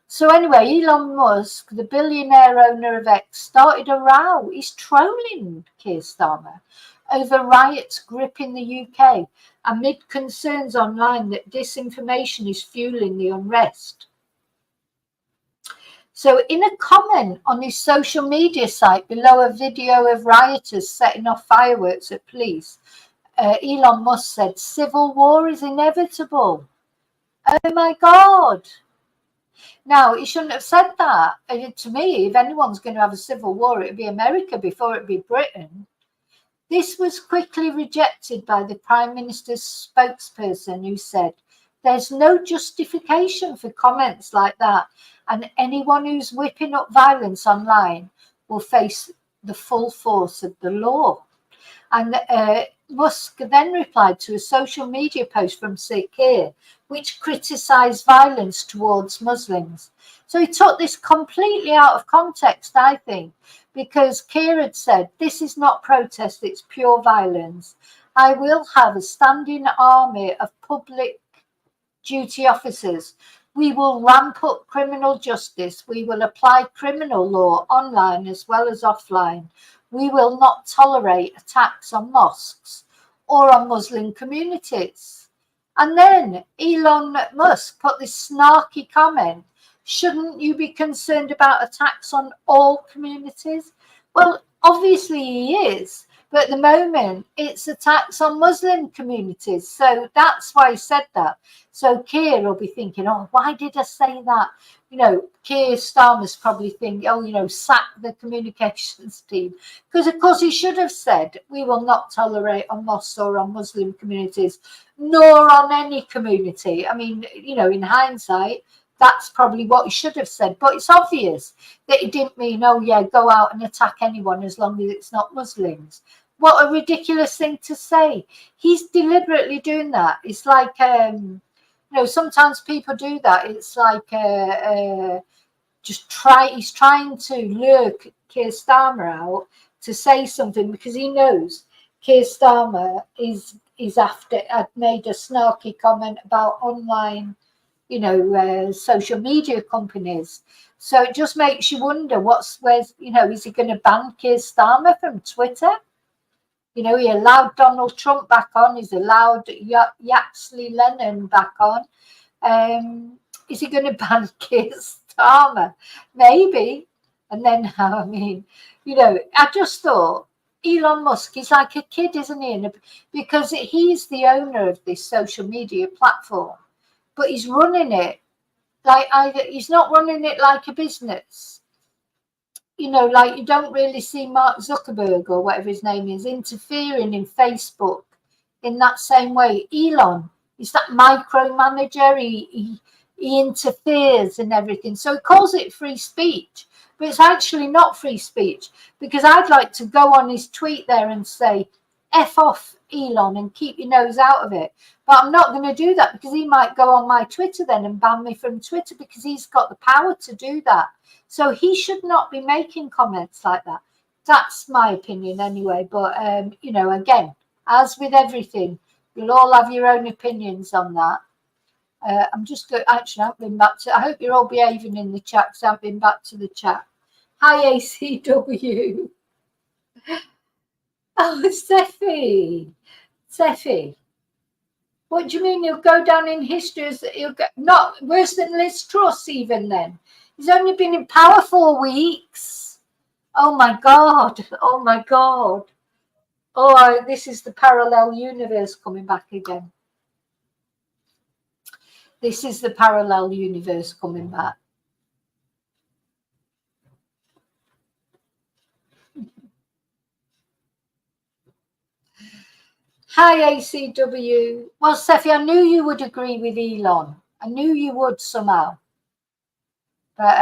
So anyway, Elon Musk, the billionaire owner of X, started a row. He's trolling Keir Starmer over riots gripping the UK amid concerns online that disinformation is fueling the unrest. So in a comment on his social media site below a video of rioters setting off fireworks at police, Elon Musk said, civil war is inevitable. Oh my God. Now, he shouldn't have said that. To me, if anyone's going to have a civil war, it would be America before it would be Britain. This was quickly rejected by the Prime Minister's spokesperson, who said, There's no justification for comments like that. And anyone who's whipping up violence online will face the full force of the law. And Musk then replied to a social media post from Keir, which criticised violence towards Muslims. So he took this completely out of context, I think, because Keir had said, this is not protest, it's pure violence. I will have a standing army of public duty officers. We will ramp up criminal justice. We will apply criminal law online as well as offline. We will not tolerate attacks on mosques or on Muslim communities. And then Elon Musk put this snarky comment, shouldn't you be concerned about attacks on all communities? Well, obviously he is, but at the moment it's attacks on Muslim communities. So that's why he said that. So Keir will be thinking, oh, why did I say that? You know, Keir Starmer's probably thinking, oh, you know, sack the communications team. Because, of course, he should have said, we will not tolerate on mosques or on Muslim communities, nor on any community. I mean, you know, in hindsight, that's probably what he should have said. But it's obvious that he didn't mean, oh, yeah, go out and attack anyone as long as it's not Muslims. What a ridiculous thing to say. He's deliberately doing that. It's like, you know, sometimes people do that. It's like he's trying to lure Keir Starmer out to say something because he knows Keir Starmer had made a snarky comment about online, you know, social media companies. So it just makes you wonder you know, is he going to ban Keir Starmer from Twitter? You know, he allowed Donald Trump back on. He's allowed Yaxley Lennon back on. Is he going to ban Keir Starmer? Maybe. And then, I mean, you know, I just thought Elon Musk, he's like a kid, isn't he? Because he's the owner of this social media platform, but he's running it he's not running it like a business. You know, like you don't really see Mark Zuckerberg or whatever his name is interfering in Facebook in that same way. Elon is that micromanager. He interferes in everything. So he calls it free speech, but it's actually not free speech, because I'd like to go on his tweet there and say, F off, Elon, and keep your nose out of it. But I'm not going to do that, because he might go on my Twitter then and ban me from Twitter, because he's got the power to do that. So he should not be making comments like that. That's my opinion anyway. But, you know, again, as with everything, you'll all have your own opinions on that. I'm just going, actually, I haven't been back to, I hope you're all behaving in the chat, because I haven't been back to the chat. Hi, ACW. Oh, Seffi. What do you mean he'll go down in history as he'll go, not worse than Liz Truss even then? He's only been in power 4 weeks. Oh my God. Oh my God. Oh, this is the parallel universe coming back again. This is the parallel universe coming back. Hi, ACW. Well, Seffi, I knew you would agree with Elon. I knew you would somehow. But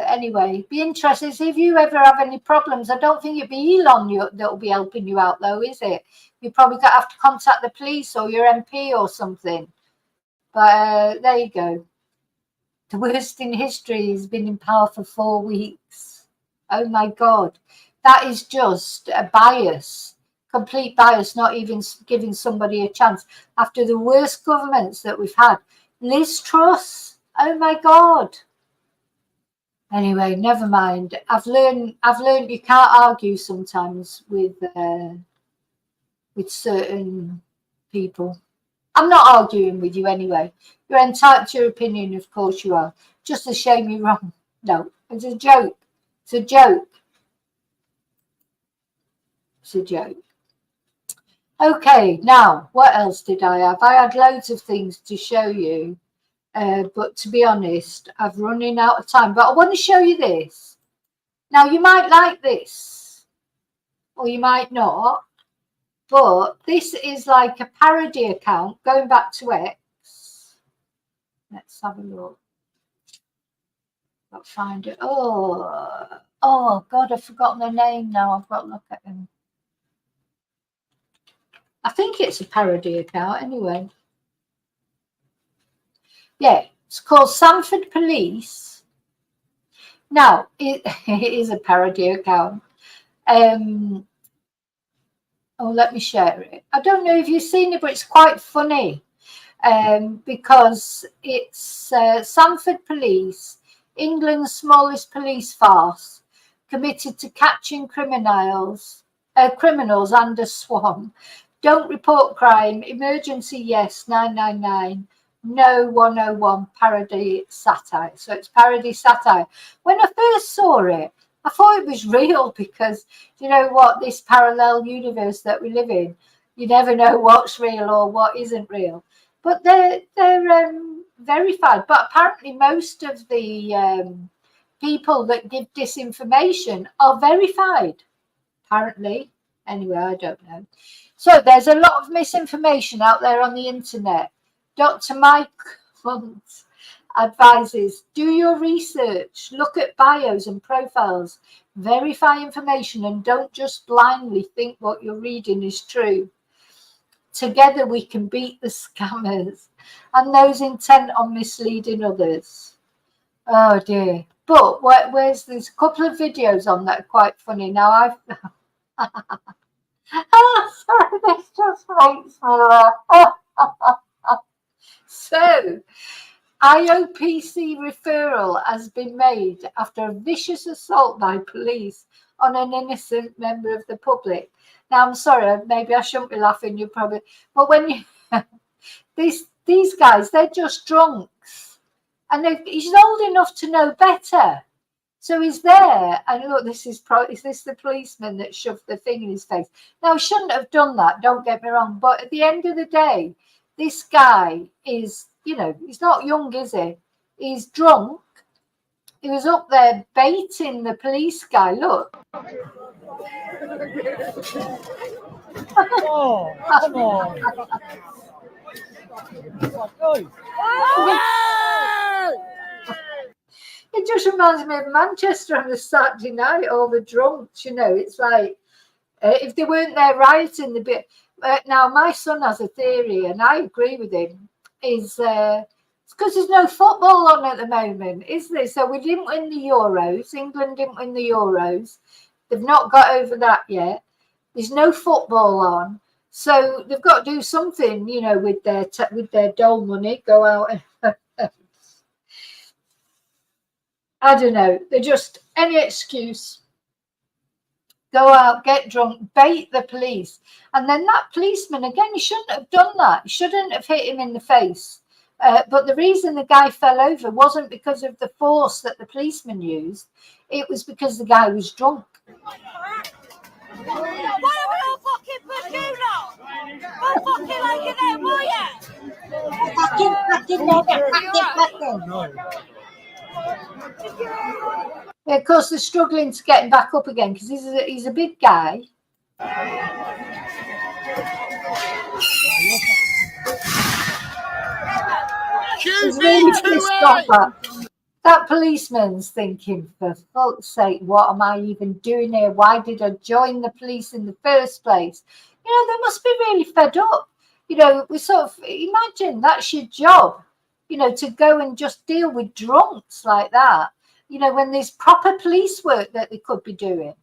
anyway, be interested. If you ever have any problems, I don't think it'd be Elon that'll be helping you out, though, is it? You probably got to have to contact the police or your MP or something. But there you go. The worst in history has been in power for 4 weeks. Oh my God, that is just a bias, complete bias, not even giving somebody a chance. After the worst governments that we've had, Liz Truss, oh my God. Anyway, never mind. I've learned you can't argue sometimes with certain people. I'm not arguing with you anyway. You're entitled to your opinion, of course you are. Just a shame you're wrong. No, it's a joke. It's a joke. It's a joke. Okay, now, what else did I have? I had loads of things to show you. But to be honest, I've running out of time. But I want to show you this. Now, you might like this, or you might not. But this is like a parody account going back to X. Let's have a look. I'll find it. Oh God, I've forgotten the name now. I've got to look at him. I think it's a parody account anyway. Yeah, it's called Sanford Police. Now, it is a parody account. Oh, let me share it. I don't know if you've seen it, but it's quite funny because it's Sanford Police, England's smallest police force, committed to catching criminals under Swan. Don't report crime. Emergency, yes, 999. No, 101. Parody satire. So it's parody satire. When I first saw it, I thought it was real because, you know what, this parallel universe that we live in, you never know what's real or what isn't real. But they're verified. But apparently most of the people that give disinformation are verified. Apparently. Anyway, I don't know. So there's a lot of misinformation out there on the internet. Dr. Mike Hunt advises, do your research, look at bios and profiles, verify information, and don't just blindly think what you're reading is true. Together we can beat the scammers and those intent on misleading others. Oh dear. But there's a couple of videos on that are quite funny. Now I've oh, sorry, this just makes me laugh. So, IOPC referral has been made after a vicious assault by police on an innocent member of the public. Now, I'm sorry, maybe I shouldn't be laughing. You probably, but when you these guys, they're just drunks, and he's old enough to know better. So he's there, and look, is this the policeman that shoved the thing in his face? Now, he shouldn't have done that, don't get me wrong, but at the end of the day, this guy is, you know, he's not young, is he? He's drunk. He was up there baiting the police guy, look. Oh, come on. It just reminds me of Manchester on a Saturday night, all the drunks, you know. It's like, if they weren't there rioting, the bit. Now, my son has a theory, and I agree with him, is it's because there's no football on at the moment, is there? So we didn't win the Euros. England didn't win the Euros. They've not got over that yet. There's no football on. So they've got to do something, you know, with their dole money, go out and I don't know. They're just any excuse. Go out, get drunk, bait the police. And then that policeman, again, he shouldn't have done that. He shouldn't have hit him in the face. But the reason the guy fell over wasn't because of the force that the policeman used. It was because the guy was drunk. Why are we all fucking pushing now? I'm fucking like it there, boy, Yeah, of course, they're struggling to get him back up again because he's a big guy. He's really pissed off. That policeman's thinking, for fuck's sake, what am I even doing here? Why did I join the police in the first place? You know, they must be really fed up. You know, we sort of imagine that's your job, you know, to go and just deal with drunks like that. You know, when there's proper police work that they could be doing.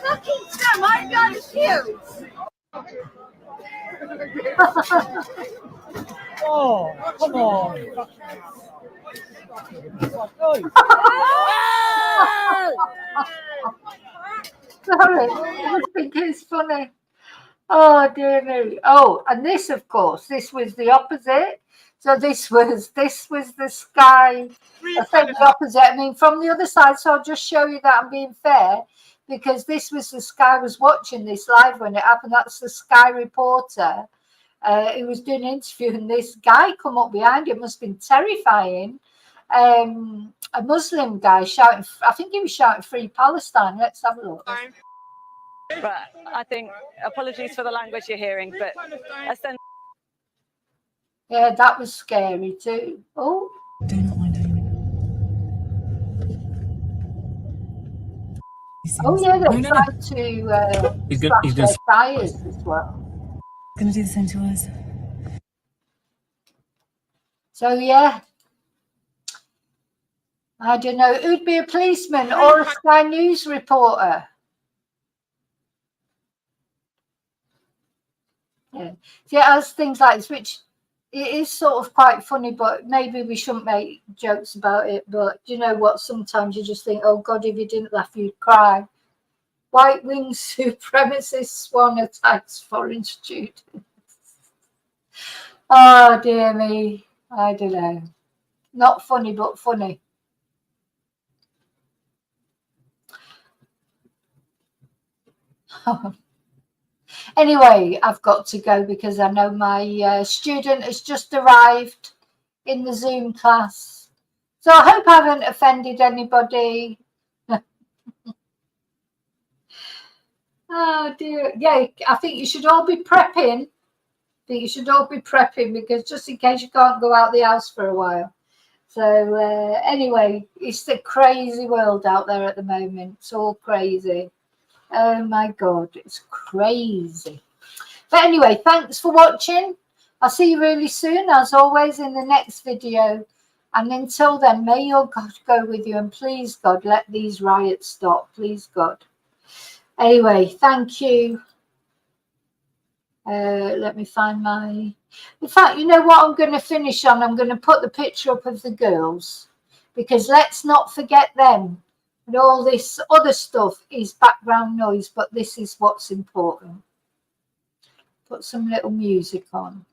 Fucking Sam, I got his shoes. Oh, come on. Sorry, I think it's funny. Oh dear me. Oh, and this, of course, this was the opposite. So this was the sky. I think the opposite. I mean, from the other side. So I'll just show you that I'm being fair, because this was the Sky was watching this live when it happened. That's the Sky reporter. He was doing an interview, and this guy come up behind him. Must have been terrifying. a Muslim guy shouting, I think he was shouting Free Palestine. Let's have a look. But I think, apologies for the language you're hearing, but yeah, that was scary too. Oh. Do not mind anyone. Oh yeah, they tried to slash their tires as well. Going to do the same to us. So yeah, I don't know. Who'd be a policeman or a Sky News reporter? Yeah, see, it has things like this, which it is sort of quite funny, but maybe we shouldn't make jokes about it. But you know what? Sometimes you just think, oh God, if you didn't laugh, you'd cry. White wing supremacist swan attacks foreign students. Oh dear me. I don't know. Not funny, but funny. Anyway, I've got to go because I know my student has just arrived in the Zoom class. So I hope I haven't offended anybody. Oh dear. Yeah, I think you should all be prepping. Because just in case you can't go out the house for a while. So anyway, it's the crazy world out there at the moment. It's all crazy. Oh my God, it's crazy. But anyway, thanks for watching. I'll see you really soon, as always, in the next video. And until then, may your God go with you. And please, God, let these riots stop. Please, God. Anyway, thank you. Let me find my... In fact, you know what I'm going to finish on? I'm going to put the picture up of the girls. Because let's not forget them. And all this other stuff is background noise, but this is what's important. Put some little music on.